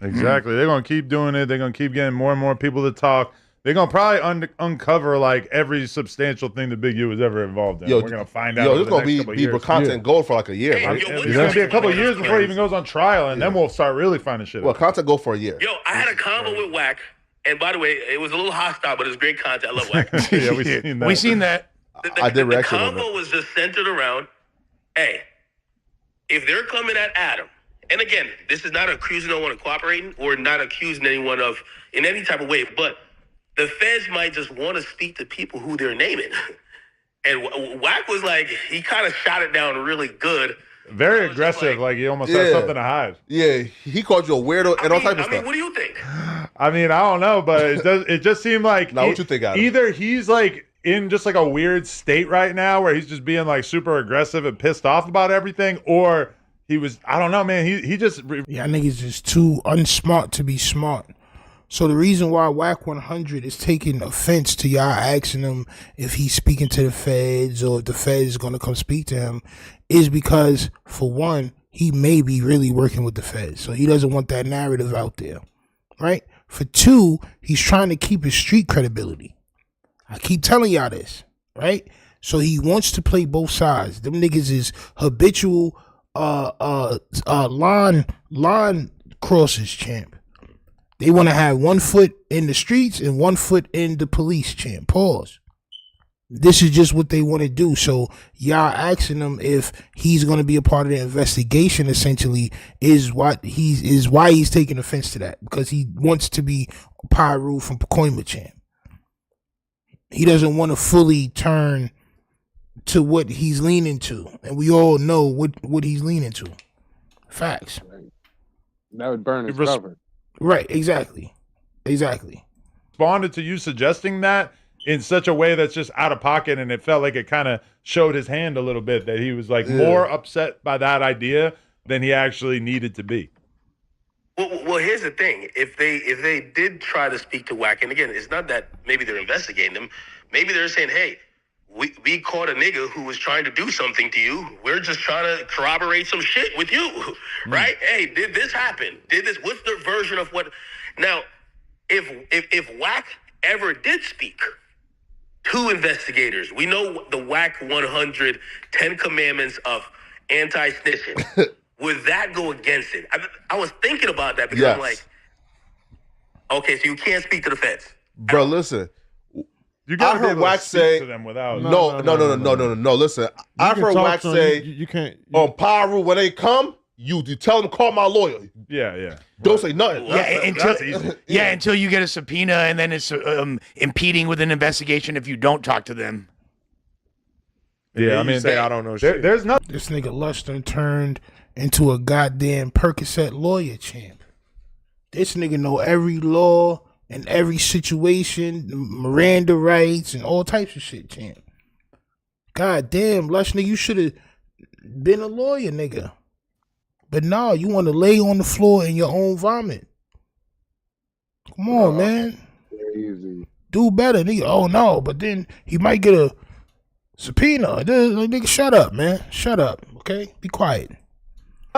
Exactly. They're going to keep doing it. They're going to keep getting more and more people to talk. They're going to probably uncover like every substantial thing that Big U was ever involved in. We're going to find out. It's going to be content gold for like a year. Right? It's going to be a couple of years before it even goes on trial, and then we'll start really finding shit out. Well, content gold for a year. Yo, I had a convo with Wack And by the way, it was a little hostile, but it was great content. I love Wack. Yeah, we seen that. We seen that. I did The reaction on combo it. was just centered around, hey, if they're coming at Adam, and again, this is not accusing no one of cooperating or not accusing anyone of in any type of way, but the feds might just want to speak to people who they're naming. And Wack was like, he kind of shot it down really good. Very aggressive, like he almost has something to hide. Yeah, he called you a weirdo and all type of stuff. What do you think? I mean, I don't know, but it just seemed like Now, what you think, Adam? Either he's like in just like a weird state right now where he's just being like super aggressive and pissed off about everything, or he was, I don't know, man. He just Yeah, niggas just too unsmart to be smart. So the reason why Wack 100 is taking offense to y'all asking him if he's speaking to the feds or if the feds is going to come speak to him is because, for one, he may be really working with the feds. So he doesn't want that narrative out there, right? For two, he's trying to keep his street credibility. I keep telling y'all this, right? So he wants to play both sides. Them niggas is habitual line crosses, champ. They want to have 1 foot in the streets and 1 foot in the police, champ. Pause. This is just what they want to do. So y'all asking him if he's going to be a part of the investigation, essentially, is why he's taking offense to that, because he wants to be Pyru from Pacoima, champ. He doesn't want to fully turn to what he's leaning to, and we all know what he's leaning to. Facts. That would burn his cover. Right, exactly. Responded to you suggesting that in such a way that's just out of pocket, and it felt like it kind of showed his hand a little bit, that he was like more upset by that idea than he actually needed to be. Well, here's the thing. If they did try to speak to Wack, and again, it's not that maybe they're investigating him. Maybe they're saying, hey, we caught a nigga who was trying to do something to you. We're just trying to corroborate some shit with you, right? Hey, did this happen? Did this? What's the version of what? Now, if Wack ever did speak to investigators, we know the Wack 100 10 commandments of anti-snitching. Would that go against it? I was thinking about that because I'm like, okay, so you can't speak to the feds, bro. Listen. You I heard Wack say to them without no. Listen, I heard Wack say you can't on Pyru when they come, you tell them call my lawyer. Yeah. Don't say nothing. Until you get a subpoena, and then it's impeding with an investigation if you don't talk to them. Yeah, I mean, I don't know shit. There's nothing. This nigga Luster turned into a goddamn Percocet lawyer, champ. This nigga know every law and every situation, Miranda rights and all types of shit, champ. God damn, Lush, nigga, you should have been a lawyer, nigga. But no, you want to lay on the floor in your own vomit. Come on, man. Crazy. Do better, nigga. Oh no, but then he might get a subpoena. Nigga, shut up, man. Shut up, okay? Be quiet.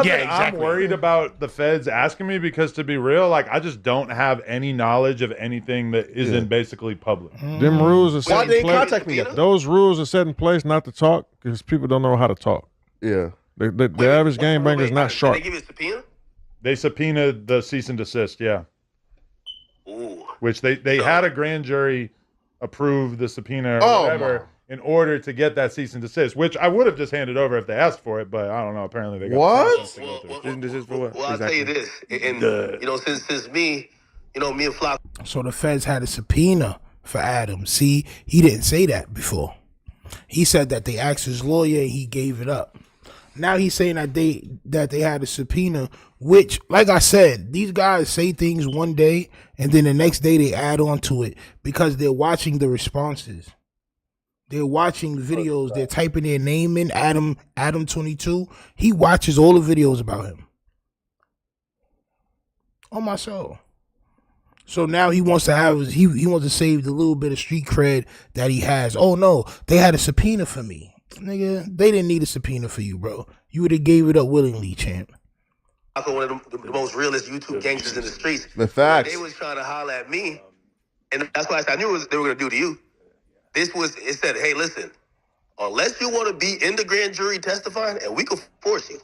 Yeah, exactly. I'm worried about the feds asking me because, to be real, like, I just don't have any knowledge of anything that isn't basically public. Them rules are set Why in they ain't place. contact me yet? Those rules are set in place not to talk because people don't know how to talk. Yeah. The average game banger is not sharp. Did they give you a subpoena? They subpoenaed the cease and desist, yeah. Ooh. Which they had a grand jury approve the subpoena or whatever in order to get that cease and desist, which I would have just handed over if they asked for it, but I don't know. Apparently they got Well, Cease and desist for what? Well, I'll tell you this, and since me and Flock. So the feds had a subpoena for Adam. See, he didn't say that before. He said that they asked his lawyer and he gave it up. Now he's saying that they had a subpoena, which, like I said, these guys say things one day and then the next day they add on to it because they're watching the responses. They're watching videos. They're typing their name in, Adam22. He watches all the videos about him. On my soul. So now he wants to he wants to save the little bit of street cred that he has. Oh no, they had a subpoena for me. Nigga, they didn't need a subpoena for you, bro. You would have gave it up willingly, champ. One of the most realest YouTube gangsters in the streets. The facts. They was trying to holler at me, and that's why I knew they were going to do to you. It said, hey, listen, unless you want to be in the grand jury testifying, and we can force you,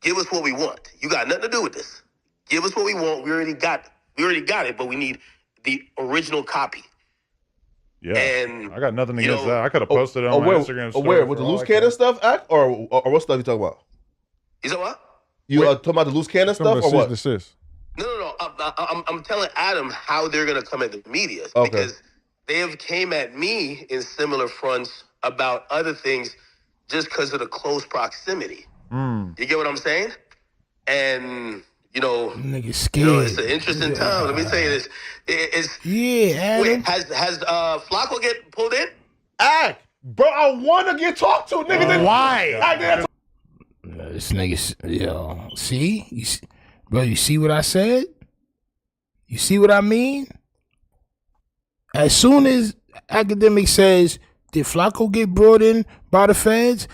give us what we want. You got nothing to do with this. Give us what we want. We already got We already got it, but we need the original copy. Yeah, and I got nothing against that. I could have posted it on my Instagram story. Where with the loose cannon stuff, Act, or what stuff you talking about? You said what? You talking about the loose cannon stuff or what? No. I'm telling Adam how they're gonna come at the media because they have came at me in similar fronts about other things just because of the close proximity. You get what I'm saying? And nigga scared. It's an interesting time. Let me tell you this. Adam. Wait, has Flacco get pulled in? Act, bro, I want to get talked to, nigga. Why? This nigga, see, bro, you see what I said? You see what I mean? As soon as Academic says, did Flacco get brought in by the feds?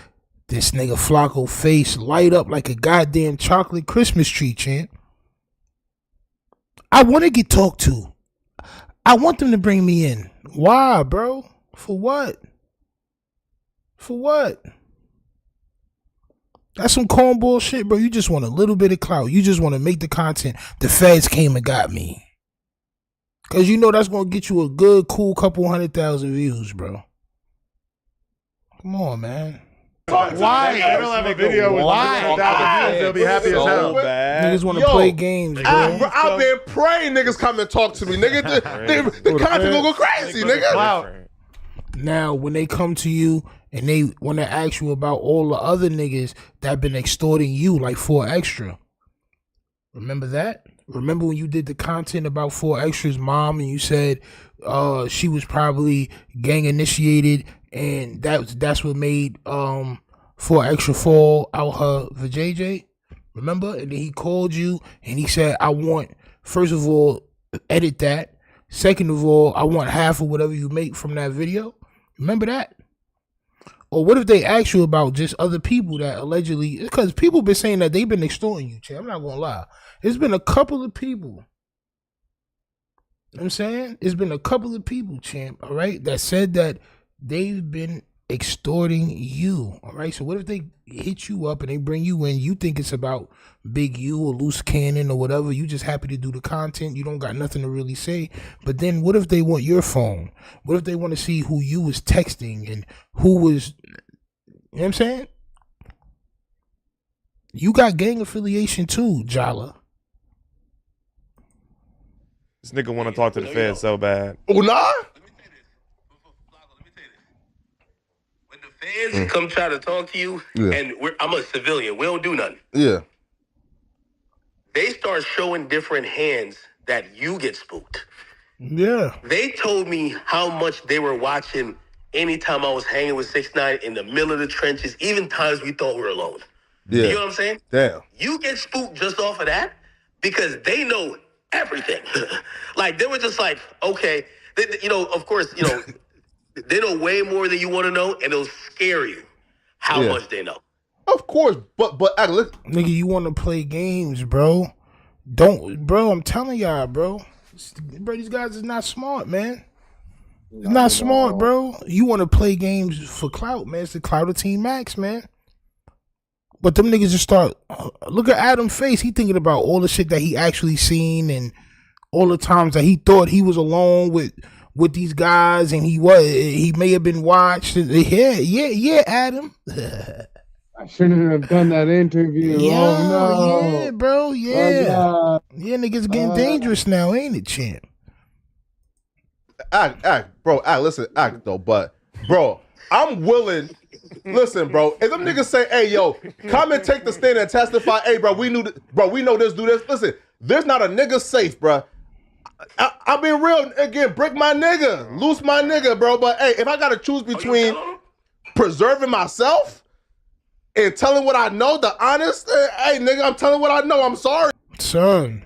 This nigga Flacco face light up like a goddamn chocolate Christmas tree, champ. I want to get talked to. I want them to bring me in. Why, bro? For what? For what? That's some cornball shit, bro. You just want a little bit of clout. You just want to make the content. The feds came and got me. Because you know that's going to get you a good, cool couple 100,000 views, bro. Come on, man. Why? They don't have a video with 100,000 views. They'll be happy as hell. Niggas want to play games, bro. I've been praying niggas come and talk to me, nigga. The content gonna go crazy, nigga. Now, when they come to you and they want to ask you about all the other niggas that been extorting you like 4 Extra. Remember that? Remember when you did the content about 4 Extra's mom and you said she was probably gang initiated and that's what made 4 Extra fall out her vajayjay? Remember? And then he called you and he said, I want, first of all, edit that. Second of all, I want half of whatever you make from that video. Remember that? Or what if they ask you about just other people that allegedly, because people been saying that they've been extorting you, champ. I'm not gonna lie. It's been a couple of people. You know what I'm saying? It's been a couple of people, champ, all right, that said that they've been extorting you, all right? So what if they hit you up and they bring you in, you think it's about Big U or Loose Cannon or whatever, you just happy to do the content, you don't got nothing to really say, but then what if they want your phone? What if they want to see who you was texting and who was, you know what I'm saying? You got gang affiliation too, Jala. This nigga want to talk to the feds so bad. Oh, nah? Feds come try to talk to you, and I'm a civilian. We don't do nothing. Yeah. They start showing different hands that you get spooked. Yeah. They told me how much they were watching anytime I was hanging with 6ix9ine in the middle of the trenches, even times we thought we were alone. Yeah. You know what I'm saying? Damn. You get spooked just off of that because they know everything. Like, they were just like, okay, of course, they know way more than you want to know, and it'll scare you how much they know. Of course, but nigga, you want to play games, bro? Bro, I'm telling y'all, bro. These guys is not smart, man. It's not smart, bro. You want to play games for clout, man. It's the clout of Team Max, man. But them niggas just start. Look at Adam's face. He thinking about all the shit that he actually seen and all the times that he thought he was alone with these guys, and he may have been watched. Yeah, Adam. I shouldn't have done that interview. Yeah, bro. Yeah, niggas getting dangerous now, ain't it, champ? Act, bro. Listen, though. But, bro, I'm willing. Listen, bro. If them niggas say, "Hey, yo, come and take the stand and testify," hey, bro, we know this, do this. Listen, there's not a nigga safe, bro. I'll be real again. Break my nigga, loose my nigga, bro. But hey, if I gotta choose between preserving myself and telling what I know, the honest, hey, nigga, I'm telling what I know. I'm sorry, son.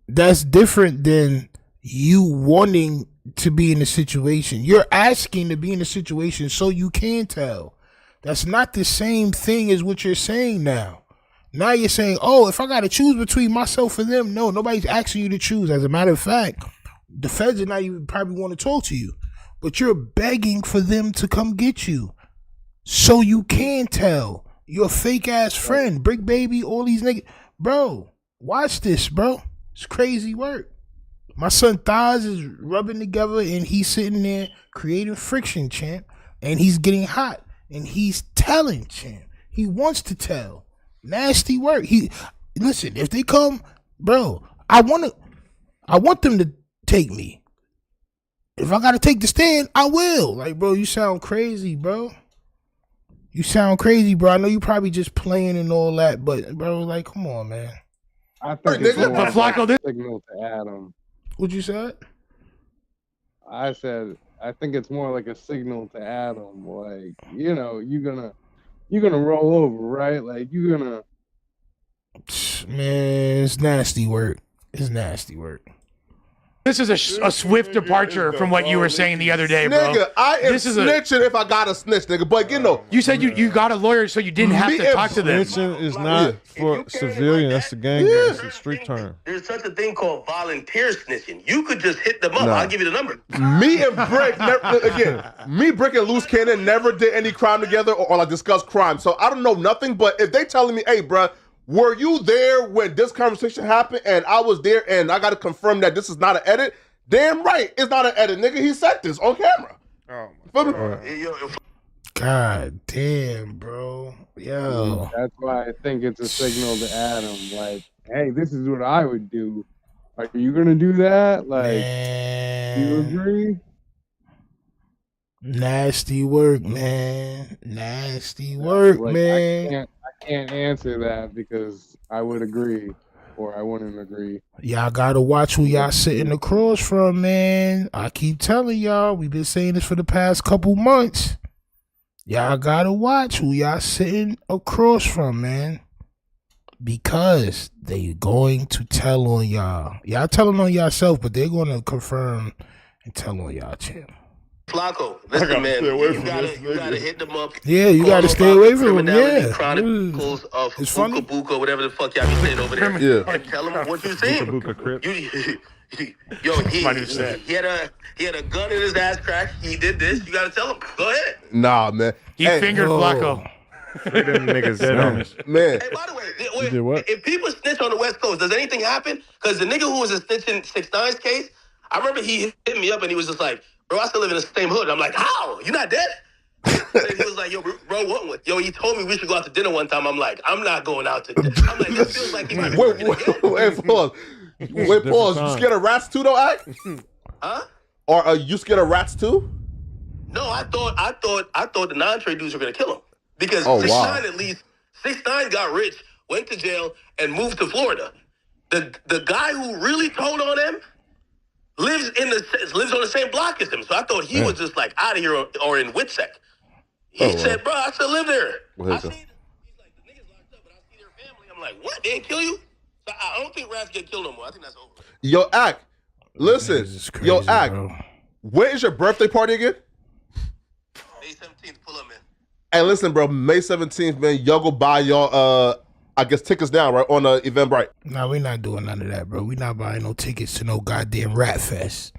That's different than you wanting to be in a situation. You're asking to be in a situation so you can tell. That's not the same thing as what you're saying now. Now you're saying, oh, if I got to choose between myself and them, no, nobody's asking you to choose. As a matter of fact, the feds are not even probably want to talk to you, but you're begging for them to come get you so you can tell your fake ass friend, Brick Baby, all these niggas. Bro, watch this, bro. It's crazy work. My son thighs is rubbing together and he's sitting there creating friction, champ. And he's getting hot. And he's telling, champ. He wants to tell. Nasty work. Listen, if they come, bro, I want them to take me. If I gotta take the stand, I will. Like, bro, you sound crazy, bro. You sound crazy, bro. I know you probably just playing and all that, but bro, like, come on, man. I think it's more But Flacco, this signal to Adam. What you said? I said I think it's more like a signal to Adam, like, you know, you're gonna roll over, right? Like you're gonna. Man, it's nasty work. It's nasty work. This is a swift departure from what you were saying the other day, bro. Nigga, I am snitching if I gotta snitch, nigga. But you know, you said you got a lawyer so you didn't have to talk to them. Snitching is not for civilian. That's the gang. It's a street term. There's such a thing called volunteer snitching. You could just hit them up. I'll give you the number. Me and Brick, Brick and Loose Cannon never did any crime together or like discuss crime. So I don't know nothing. But if they telling me, hey, bruh, were you there when this conversation happened and I was there and I got to confirm that this is not an edit? Damn right, it's not an edit, nigga. He said this on camera. Oh my God. God damn, bro. Yo. That's why I think it's a signal to Adam. Like, hey, this is what I would do. Are you gonna do that? Like, do you agree? Nasty work, man. Nasty work, Like, man. I can't answer that because I would agree or I wouldn't agree. Y'all gotta watch who y'all sitting across from, man. I keep telling y'all, we've been saying this for the past couple months. Y'all gotta watch who y'all sitting across from, man. Because they going to tell on y'all. Y'all telling on yourself, but they're gonna confirm and tell on y'all, champ. Flacco, listen, man, you gotta hit them up. Yeah, you gotta stay away from them. Yeah. Chronicles of It's funny. Buka, whatever the fuck y'all be saying over there. Yeah. And tell them what you saying. Yo, he had a gun in his ass crack. He did this. You gotta tell him. Go ahead. Nah, man. He fingered Flacco. Them niggas, man. Hey, by the way, if people snitch on the West Coast, does anything happen? Because the nigga who was a snitch in 6ix9ine's case, I remember he hit me up and he was just like, bro, I still live in the same hood. I'm like, how? You not dead? And he was like, yo, bro, what? Yo, he told me we should go out to dinner one time. I'm like, I'm not going out to dinner. I'm like, this feels like he might be working again. Wait, pause. Wait, pause. You scared of rats too, though, Ack? Huh? Or are you scared of rats too? No, I thought the non-trade dudes were gonna kill him because 6ix9ine at least 6ix9ine got rich, went to jail, and moved to Florida. The guy who really told on him lives on the same block as him. So I thought he was just like out of here or in Witsec. He said, bro, I still live there. Well, I see, he's like, the niggas locked up, but I see their family. I'm like, what? They didn't kill you? So I don't think rats get killed no more. I think that's over. Yo, Ack, listen. Crazy, Yo, Ack, bro. when is your birthday party again? May 17th, pull up, man. Hey, listen, bro, May 17th, man, y'all go buy y'all, I guess, tickets down, right, on Eventbrite. Nah, we not doing none of that, bro. We not buying no tickets to no goddamn rat fest.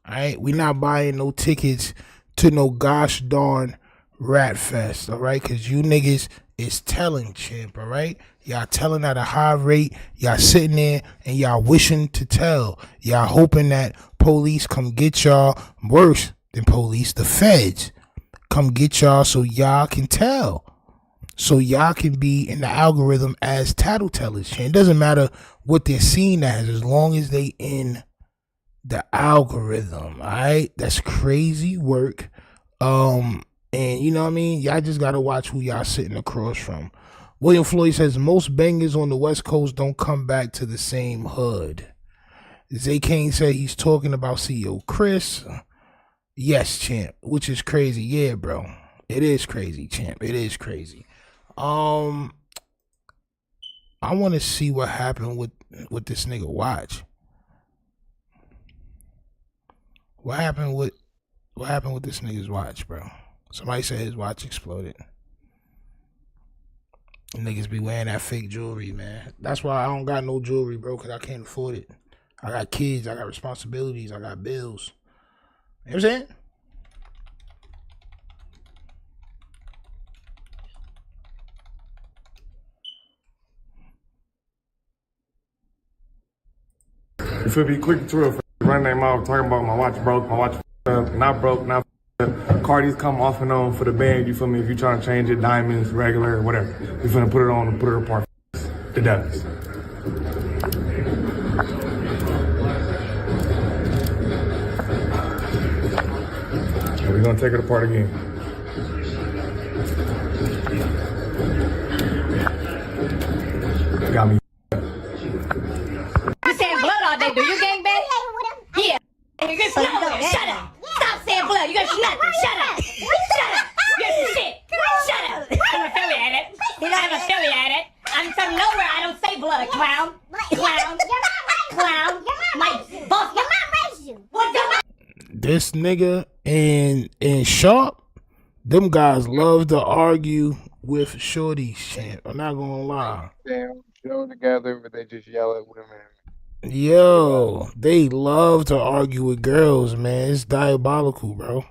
All right? We not buying no tickets to no gosh darn rat fest, all right? Because you niggas is telling, champ, all right? Y'all telling at a high rate. Y'all sitting there and y'all wishing to tell. Y'all hoping that police come get y'all. Worse than police, the feds come get y'all so y'all can tell. So y'all can be in the algorithm as tattletellers. It doesn't matter what they're seen as long as they in the algorithm. All right, that's crazy work. And you know what I mean. Y'all just gotta watch who y'all sitting across from. William Floyd says most bangers on the West Coast don't come back to the same hood. Zay Kane said he's talking about CEO Chris. Yes, champ, which is crazy. Yeah, bro, it is crazy, champ. It is crazy. I want to see what happened with this nigga watch. What happened with this nigga's watch, bro? Somebody said his watch exploded. Niggas be wearing that fake jewelry, man. That's why I don't got no jewelry, bro, because I can't afford it. I got kids, I got responsibilities, I got bills. You know what I'm saying? You feel me? Quick through. Running their mouth talking about my watch broke, not broke, not Cardi's come off and on for the band, you feel me? If you trying to change it, diamonds, regular, whatever. You finna put it on and put it apart. The devils. We're gonna take it apart again. Got me. You saying blood all day, do you, gang bang? Yeah. You get blood. Shut up. Stop saying blood. You got nothing. Shut up. Shut up. You got some shit. Shut up. I'm affiliated. I'm affiliated. I'm from nowhere. I don't say blood. Clown. Clown. Clown. My boss. Your mom raised you. What's your mom? This nigga and Sharp, them guys love to argue with shorties, champ. I'm not gonna lie. Damn, show together, but they just yell at women. Yo, they love to argue with girls, man. It's diabolical, bro.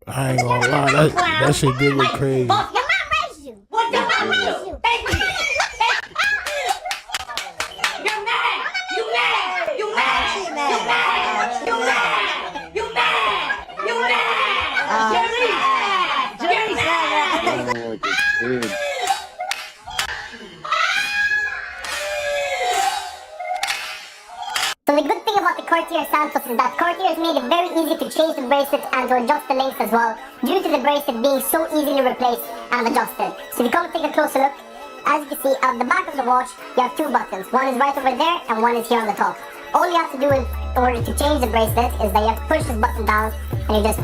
I ain't gonna lie, that shit did look crazy. Your mom raised you. What your mom raised you? Thank you. You're mad. You mad. You mad. You mad. You mad. You mad. You mad. Jerry mad. So the good thing about the Cartier Santos is that Cartier has made it very easy to change the bracelet and to adjust the length as well, due to the bracelet being so easily replaced and adjusted. So if you come and take a closer look, as you can see, at the back of the watch, you have two buttons. One is right over there and one is here on the top. All you have to do in order to change the bracelet is that you have to push this button down and you just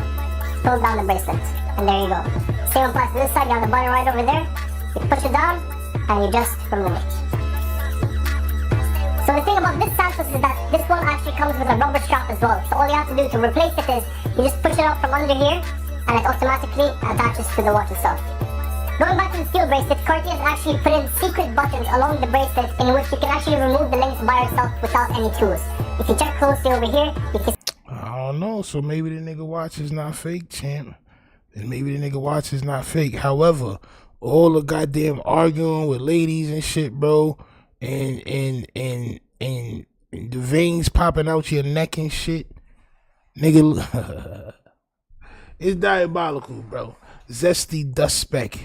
pull down the bracelet. And there you go. Same applies to this side, you have the button right over there. You push it down and you just remove it. So the thing about this Santos is that this one actually comes with a rubber strap as well. So all you have to do to replace it is you just push it out from under here and it automatically attaches to the watch itself. Going back to the steel bracelet, Cartier has actually put in secret buttons along the bracelet in which you can actually remove the links by yourself without any tools. If you check closely over here, you can... I don't know, so maybe the nigga watch is not fake, champ. And maybe the nigga watch is not fake. However, all the goddamn arguing with ladies and shit, bro, and the veins popping out your neck and shit, nigga, it's diabolical, bro. Zesty Dust Speck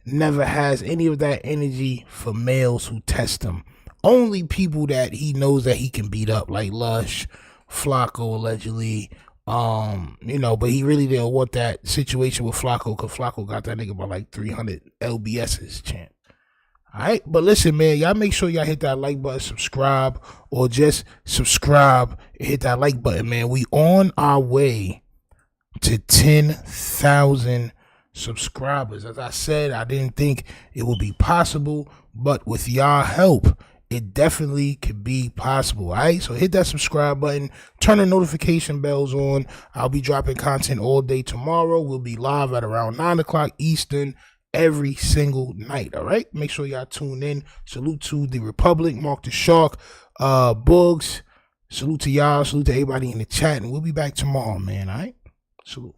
never has any of that energy for males who test him. Only people that he knows that he can beat up, like Lush, Flacco, allegedly. But he really didn't want that situation with Flacco, because Flacco got that nigga by like 300 LBSs, champ. Alright, but listen, man, y'all make sure y'all hit that like button, subscribe, or just subscribe and hit that like button, man. We on our way to 10,000 subscribers. As I said, I didn't think it would be possible, but with y'all help, it definitely could be possible. Alright, so hit that subscribe button, turn the notification bells on. I'll be dropping content all day tomorrow. We'll be live at around 9 o'clock Eastern every single night. All right, make sure y'all tune in. Salute to the Republic, Mark the Shark, Bugs. Salute to y'all. Salute to everybody in the chat, and we'll be back tomorrow, man. All right, salute.